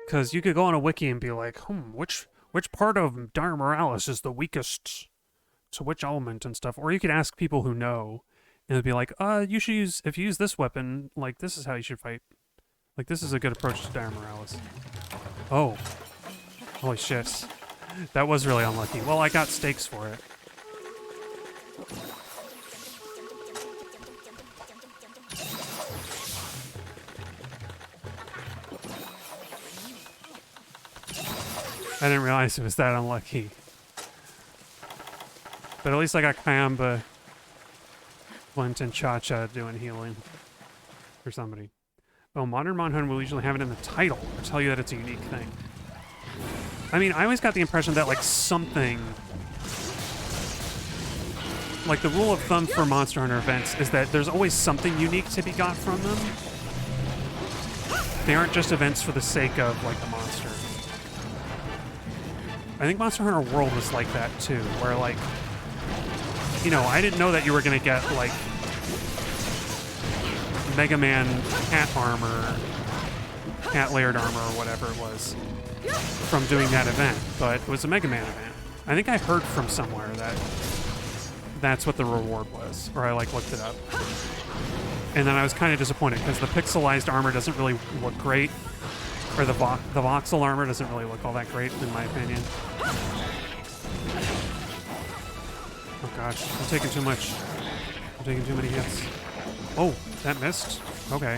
Because you could go on a wiki and be like, which part of Dire Miralis is the weakest to which element and stuff? Or you could ask people who know, and it'd be like, you should use, if you use this weapon, like, this is how you should fight. Like, this is a good approach to Dire Miralis. Oh. Holy shit. That was really unlucky. Well, I got stakes for it. I didn't realize it was that unlucky. But at least I got Kayamba, Flint, and Cha-Cha doing healing. For somebody. Oh, Modern Monhunt will usually have it in the title, or tell you that it's a unique thing. I mean, I always got the impression that, like, something... Like, the rule of thumb for Monster Hunter events is that there's always something unique to be got from them. They aren't just events for the sake of, like, the monster. I think Monster Hunter World was like that, too, where, like, you know, I didn't know that you were going to get, like, Mega Man cat armor, cat layered armor, or whatever it was, from doing that event, but it was a Mega Man event. I think I heard from somewhere that that's what the reward was, or I, like, looked it up. And then I was kind of disappointed, because the pixelized armor doesn't really look great. Or the voxel armor doesn't really look all that great, in my opinion. Oh gosh, I'm taking too much. I'm taking too many hits. Oh, that missed? Okay.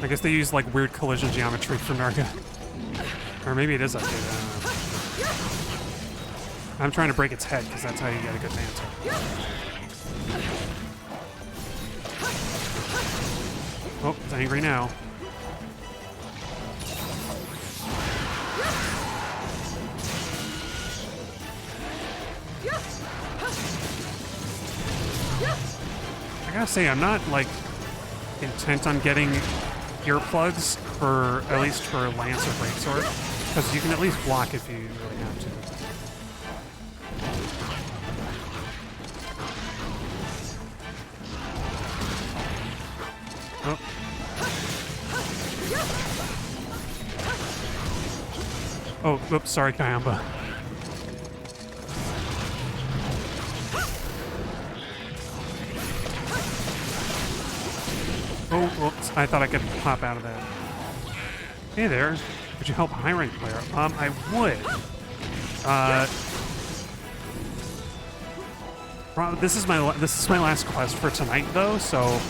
I guess they use, like, weird collision geometry for Narga. Or maybe it is updated, I don't know. I'm trying to break its head, because that's how you get a good mantle. Oh, it's angry now. I gotta say, I'm not, like, intent on getting earplugs for, at least for Lance or Greatsword, because you can at least block if you really have to. Oh, oops, sorry, Kayamba. Oh, whoops, I thought I could pop out of that. Hey there, would you help a high rank player? I would. This is my last quest for tonight though, so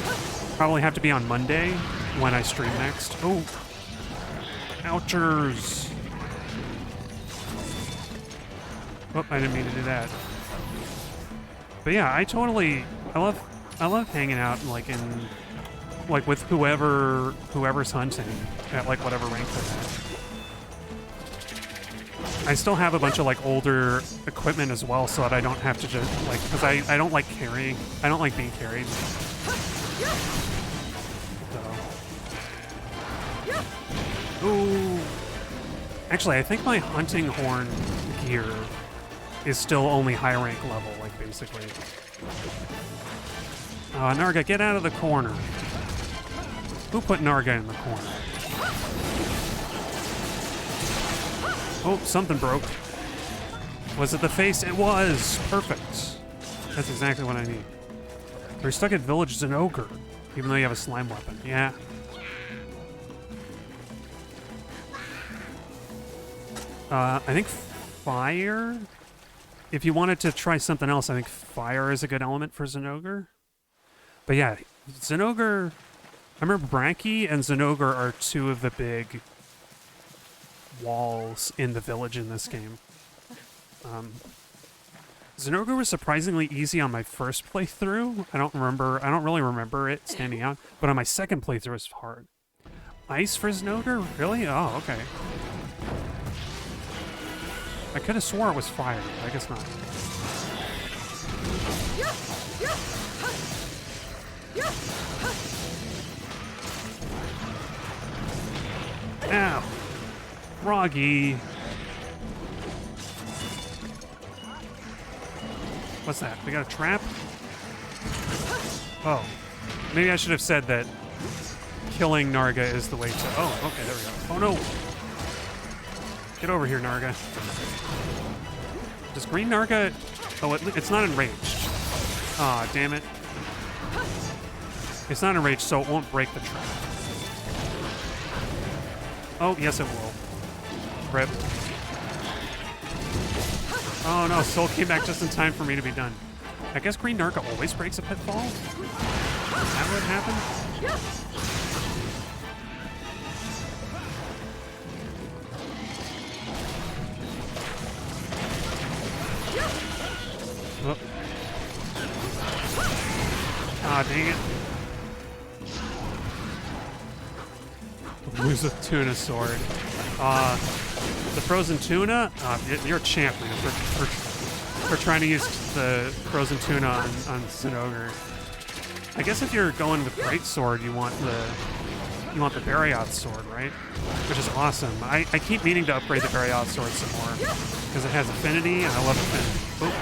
probably have to be on Monday when I stream next. Oh, ouchers. Oh, I didn't mean to do that. But yeah, I love hanging out like with whoever's hunting at like whatever rank they're at. I still have a bunch of like older equipment as well, so that I don't have to just like, because I don't like carrying. I don't like being carried. So. Ooh. Actually, I think my hunting horn gear is still only high rank level, like basically. Narga, get out of the corner. Who put Narga in the corner? Oh, something broke. Was it the face? It was! Perfect. That's exactly what I need. You're stuck at Village as an ogre, even though you have a slime weapon. Yeah. I think fire? If you wanted to try something else, I think fire is a good element for Zinogre. But yeah, Zinogre... I remember Branky and Zinogre are two of the big walls in the village in this game. Zinogre was surprisingly easy on my first playthrough. I don't really remember it standing out, but on my second playthrough it was hard. Ice for Zinogre? Really? Oh, okay. I could have swore it was fire, but I guess not. Ow! Froggy! What's that? We got a trap? Oh. Maybe I should have said that killing Narga is the way to... Oh, okay, there we go. Oh no! Get over here, Narga. Does green Narga... Oh, it's not enraged. Aw, damn it. It's not enraged, so it won't break the trap. Oh, yes it will. Rip. Oh no, Soul came back just in time for me to be done. I guess green Narga always breaks a pitfall? Is that what happened? Oh. Ah, dang it. Lose a tuna sword. The frozen tuna? You're a champ, man, for trying to use the frozen tuna on Zinogre. I guess if you're going with greatsword, you want the Barioth sword, right? Which is awesome. I keep meaning to upgrade the Barioth sword some more because it has affinity, and I love affinity. Oh.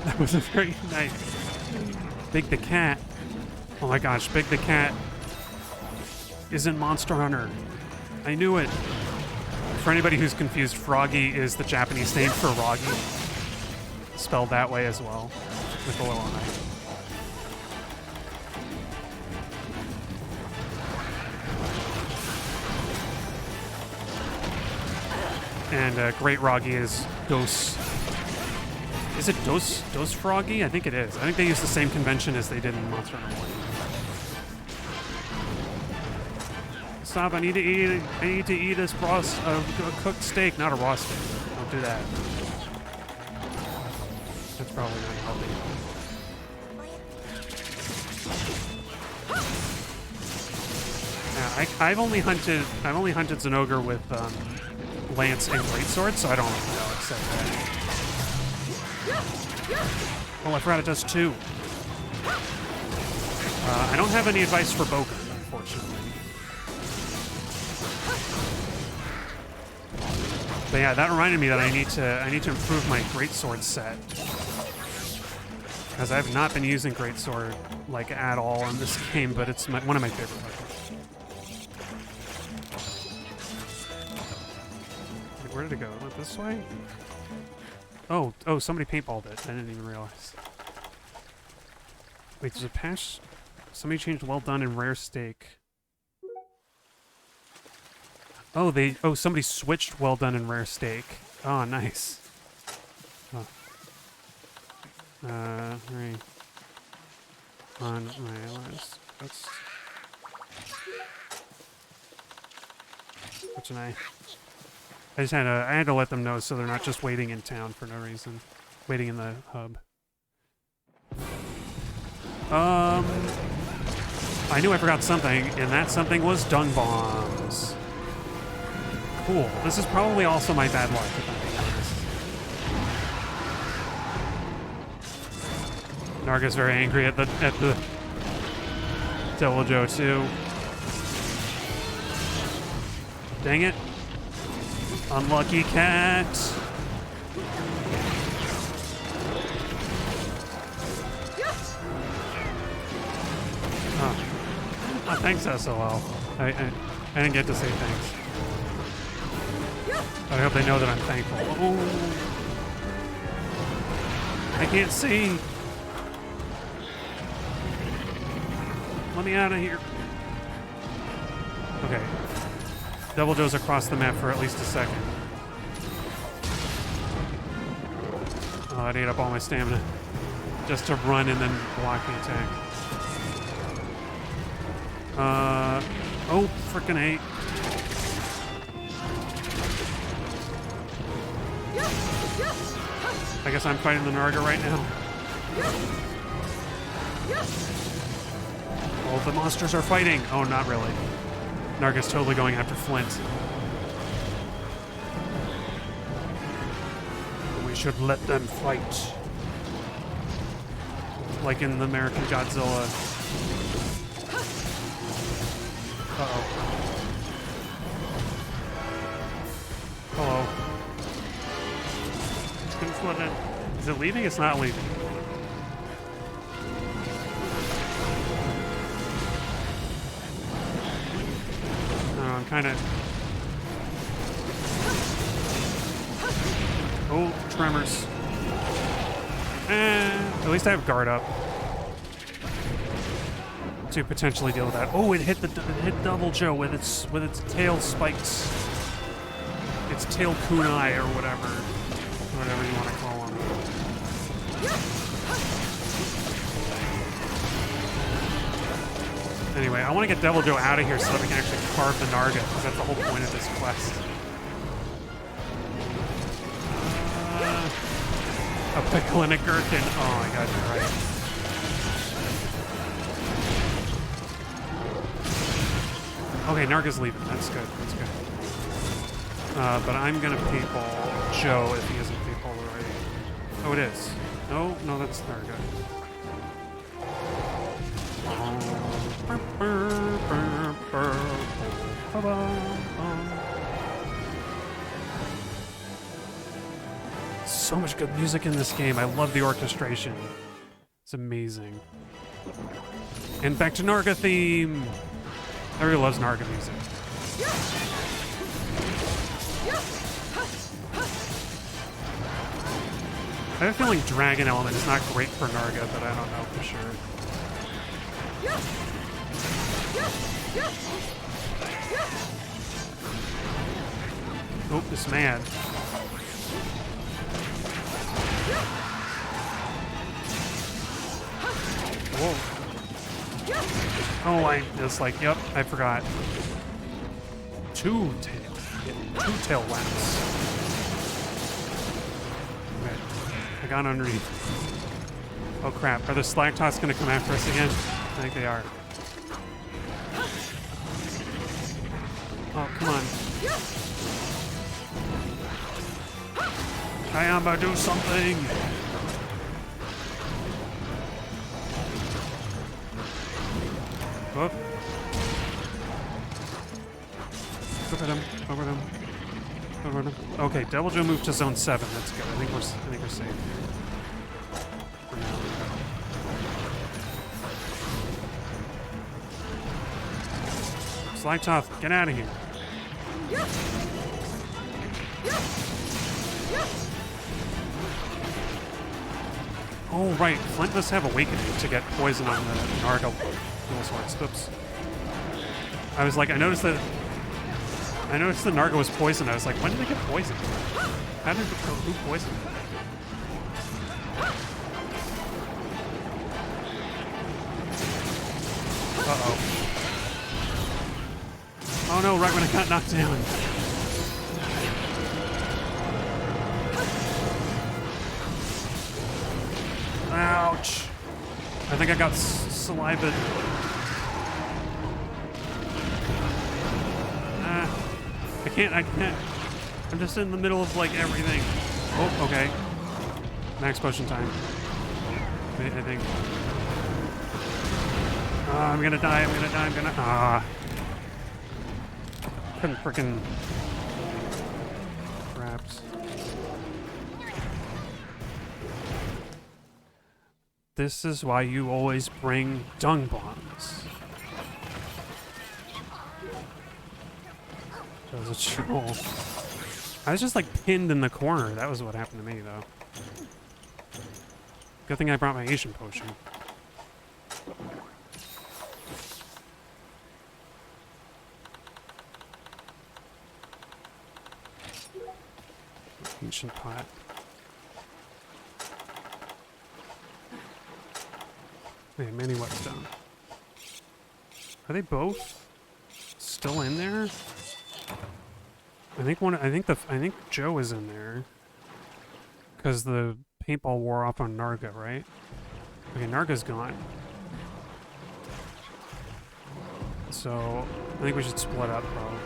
That was a very nice. Big the Cat. Oh my gosh, Big the Cat is in Monster Hunter. I knew it. For anybody who's confused, Froggy is the Japanese name for Roggy. Spelled that way as well, with a little I. And Great Roggy is Dos. Is it Dos Froggy? I think it is. I think they use the same convention as they did in Monster Hunter 1. Stop! I need to eat this a cooked steak, not a raw steak. Don't do that. That's probably not healthy. Yeah, I've only hunted Zinogre with Lance and Greatsword, so I don't know except that. Oh, I forgot it does two. I don't have any advice for Boker, unfortunately. But yeah, that reminded me that I need to improve my greatsword set, because I've not been using greatsword like at all in this game, but it's one of my favorite weapons. Where did it go? It went this way? Oh, somebody paintballed it. I didn't even realize. Wait, there's a patch. Somebody changed well done and rare steak. Oh, somebody switched well done and rare steak. Oh, nice. Oh. Right. On my list. What's an I? I had to let them know so they're not just waiting in town for no reason. Waiting in the hub. I knew I forgot something, and that something was dung bombs. Cool. This is probably also my bad luck, if I'm being honest. Narga's very angry at the Devil Joe too. Dang it. Unlucky cat. Oh, thanks, SOL. I didn't get to say thanks. I hope they know that I'm thankful. Oh. I can't see. Let me out of here. Okay. Devil Joe's across the map for at least a second. Oh, that ate up all my stamina. Just to run and then block the attack. Oh, frickin' A. I guess I'm fighting the Narga right now. Oh, the monsters are fighting. Oh, not really. Narga's totally going after Flint. We should let them fight. Like in the American Godzilla. Uh-oh. Hello. Is it leaving? It's not leaving. I'm kind of... Oh, tremors. At least I have guard up to potentially deal with that. Oh, it hit Devil Joe with its tail spikes. Its tail kunai or whatever you want to call them. Anyway, I want to get Devil Joe out of here so that we can actually carve the Narga, because that's the whole point of this quest. A pickle and a gherkin. Oh my god, you're right. Okay, Narga's leaving. That's good. That's good. But I'm gonna paintball Joe if he isn't paintball already. Oh, it is. No, that's Narga. So much good music in this game. I love the orchestration. It's amazing. And back to Narga theme. Everybody loves Narga music. I have a feeling Dragon Element is not great for Narga, but I don't know for sure. Oh, it's mad. Whoa. Oh, I just like, yep, I forgot. Two tail laps. Okay, I got underneath. Oh crap, are the Slagtots gonna come after us again? I think they are. Oh, come on. Kayamba, do something! Whoop. Over them. Okay, Devil Joe moved to zone 7. That's good. I think we're safe. For now. Slagtoth, get out of here. Oh, right. Flint must have Awakening to get poison on the Narga dual swords. Oops. I was like, I noticed the Narga was poisoned. I was like, when did they get poisoned? How did who poisoned it? Uh-oh. Oh no, right when I got knocked down. Ouch. I think I got saliva. I can't. I'm just in the middle of like everything. Oh, okay. Max potion time. I think. I'm gonna die, Couldn't frickin' craps. This is why you always bring dung bombs. That was a troll. I was just like pinned in the corner. That was what happened to me though. Good thing I brought my Asian potion. Ancient pot. Wait, mini whetstone. Are they both still in there? I think Joe is in there. Because the paintball wore off on Narga, right? Okay, Narga's gone. So I think we should split up probably.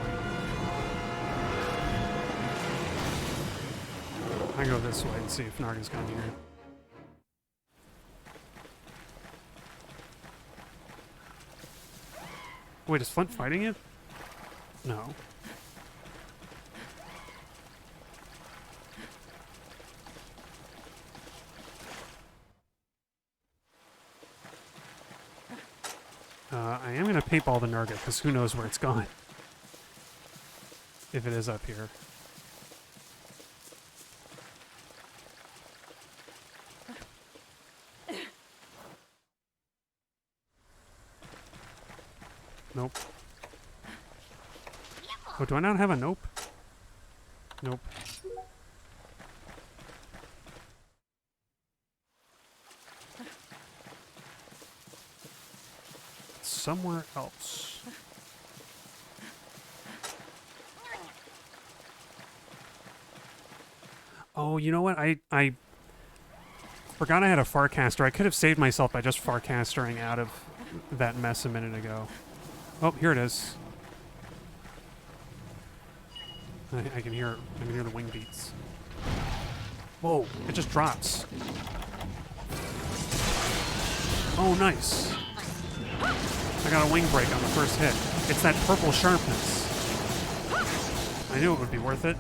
I go this way and see if Narga's gone here. Wait, is Flint fighting it? No. I am going to paintball the Narga, because who knows where it's gone. If it is up here. Nope. Oh, do I not have a nope? Nope. Somewhere else. Oh, you know what? I forgot I had a Farcaster. I could have saved myself by just Farcastering out of that mess a minute ago. Oh, here it is. I can hear the wing beats. Whoa, it just drops. Oh, nice. I got a wing break on the first hit. It's that purple sharpness. I knew it would be worth it.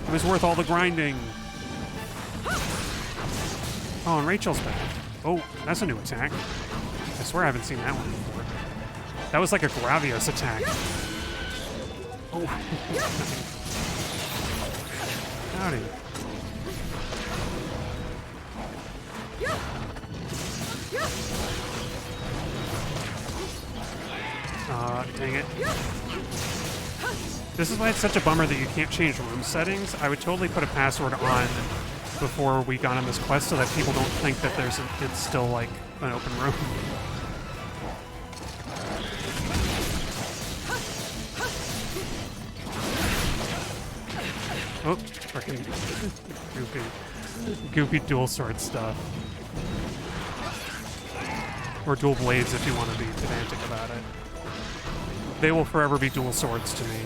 It was worth all the grinding. Oh, and Rachel's back. Oh, that's a new attack. I swear I haven't seen that one before. That was like a Gravios attack. Oh. Howdy. Dang it. This is why it's such a bummer that you can't change room settings. I would totally put a password on before we got on this quest so that people don't think that it's still like an open room. Oh, freaking goofy dual sword stuff. Or dual blades if you want to be pedantic about it. They will forever be dual swords to me.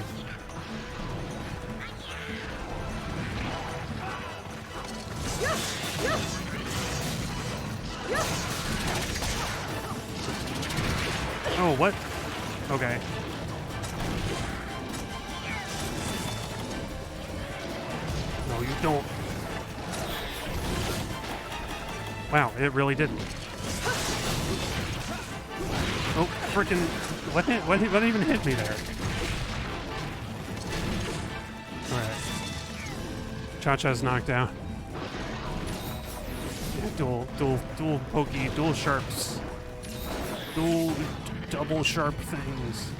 Oh, what? Okay. No, you don't. Wow, it really didn't. Oh, freaking... What even hit me there? Alright. Cha-Cha's knocked out. Yeah, dual pokey, dual sharps. Double sharp things.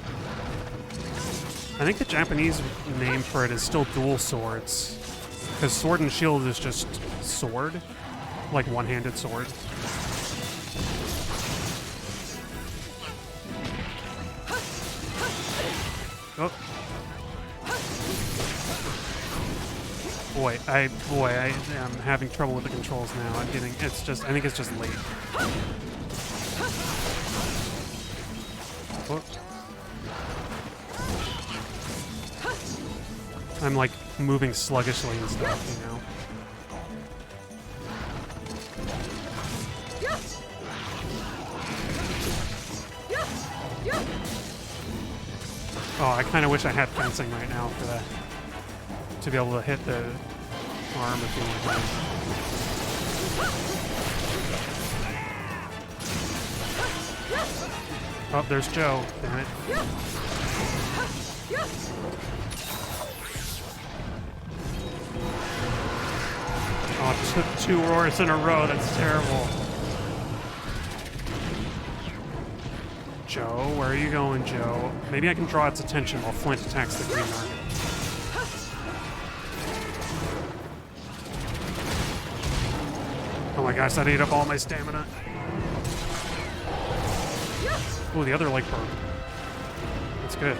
I think the Japanese name for it is still dual swords. Because sword and shield is just sword. Like one-handed sword. Oh. Boy, I am having trouble with the controls now. I think it's just late. Oh. I'm like moving sluggishly and stuff, you know. Oh, I kind of wish I had fencing right now for that. To be able to hit the arm if you want to. Oh, there's Joe. Damn it. Oh, two roars in a row. That's terrible. Joe, where are you going, Joe? Maybe I can draw its attention while Flint attacks the green market. Oh my gosh, that ate up all my stamina. Oh, the other leg burn. That's good.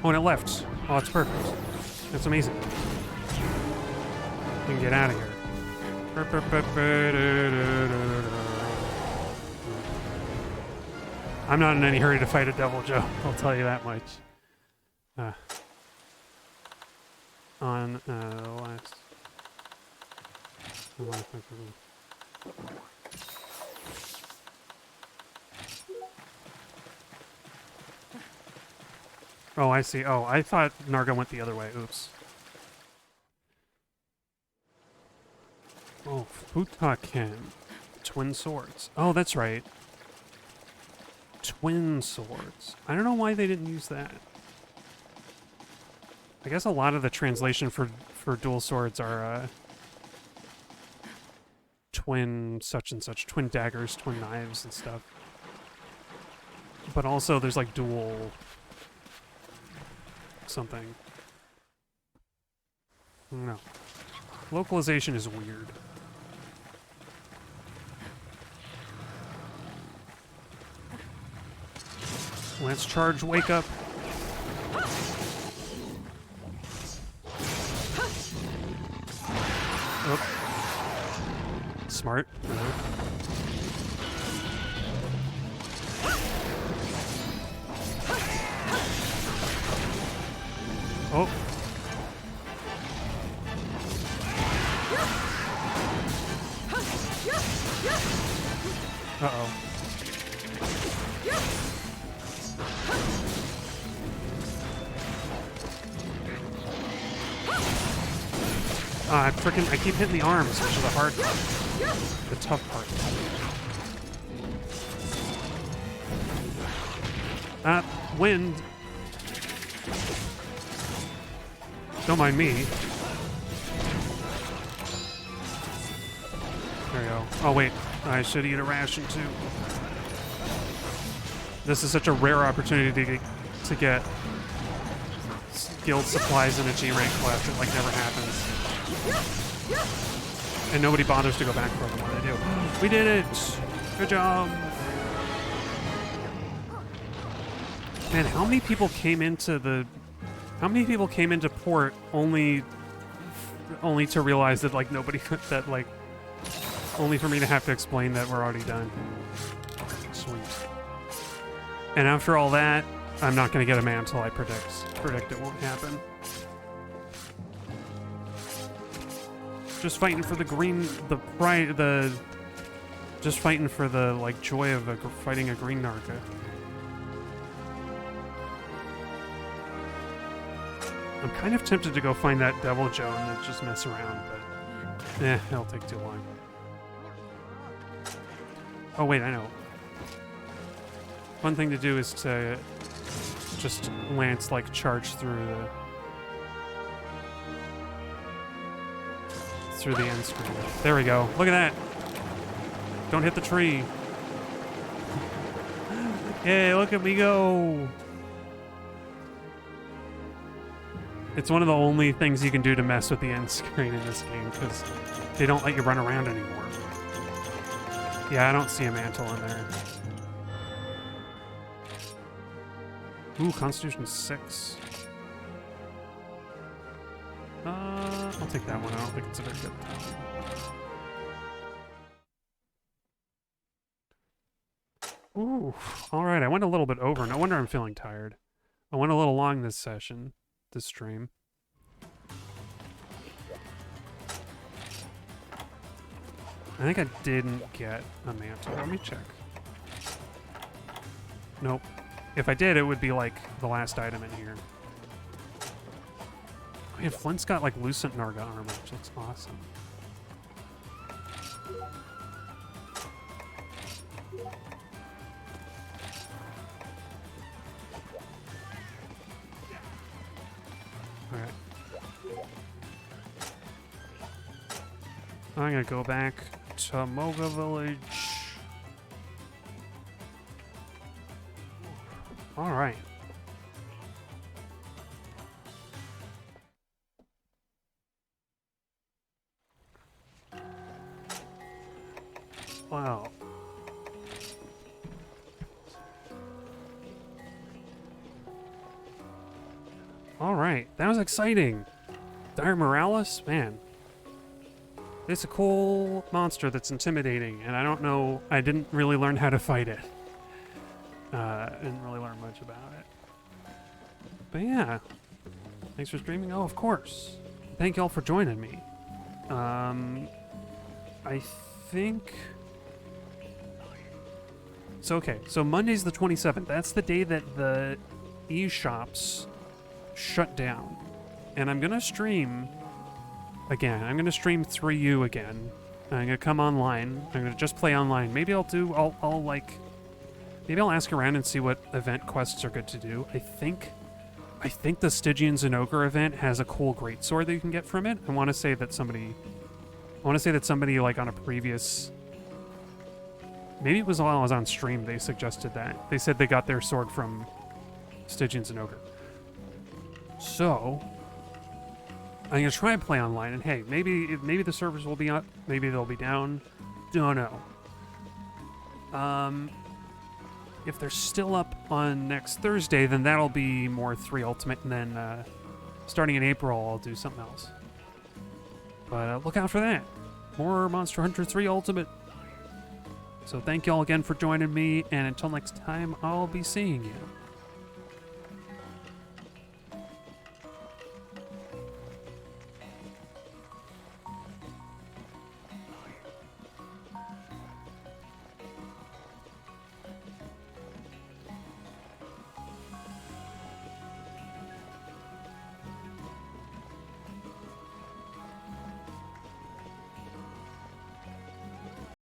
Oh, and it left. Oh, that's perfect. That's amazing. We can get out of here. I'm not in any hurry to fight a devil, Joe. I'll tell you that much. On last. Oh, I see. Oh, I thought Narga went the other way. Oops. Oh, Futaken. Twin swords. Oh, that's right. Twin swords. I don't know why they didn't use that. I guess a lot of the translation for dual swords are twin such and such, twin daggers, twin knives and stuff. But also there's like dual something. I don't know. Localization is weird. Lance charge, wake up. Oh. Smart. Oh. Uh-oh. I keep hitting the arms, which is the hard part. The tough part. Wind. Don't mind me. There we go. Oh wait, I should eat a ration too. This is such a rare opportunity to get guild supplies in a G rank quest. It like never happens. And nobody bothers to go back for them when they do. We did it! Good job! Man, how many people came into port only to realize that like nobody could, that like only for me to have to explain that we're already done. Sweet. And after all that, I'm not going to get a man until I predict it won't happen. Just fighting for the green, just fighting for the like joy of fighting a green Narca. I'm kind of tempted to go find that Devil Joe and just mess around, but it'll take too long. Oh wait, I know. One thing to do is to just Lance like charged through the end screen. There we go. Look at that. Don't hit the tree. Hey, look at me go. It's one of the only things you can do to mess with the end screen in this game, because they don't let you run around anymore. Yeah, I don't see a mantle in there. Ooh, Constitution 6. I'll take that one. I don't think it's a very good time. Ooh, alright, I went a little bit over. No wonder I'm feeling tired. I went a little long this session, this stream. I think I didn't get a mantle. Let me check. Nope. If I did, it would be like the last item in here. Oh, yeah, Flint's got like Lucent Narga armor, which looks awesome. Alright. I'm gonna go back to Moga Village. Alright. Wow. Alright, that was exciting. Dire Miralis? Man. It's a cool monster that's intimidating, and I don't know, I didn't really learn how to fight it. I didn't really learn much about it. But yeah. Thanks for streaming. Oh, of course. Thank y'all for joining me. I think... So, okay. So, Monday's the 27th. That's the day that the e-shops shut down. And I'm going to stream again. I'm going to stream 3U again. I'm going to come online. I'm going to just play online. Maybe I'll like... Maybe I'll ask around and see what event quests are good to do. I think the Stygian Ogre event has a cool greatsword that you can get from it. I want to say that somebody like on a previous, maybe it was while I was on stream, they suggested that. They said they got their sword from Stygian Ogre. So I'm gonna try and play online, and hey, maybe the servers will be up, maybe they'll be down. Don't know. If they're still up on next Thursday, then that'll be more 3 Ultimate, and then starting in April, I'll do something else. But look out for that. More Monster Hunter 3 Ultimate. So thank y'all again for joining me, and until next time, I'll be seeing you.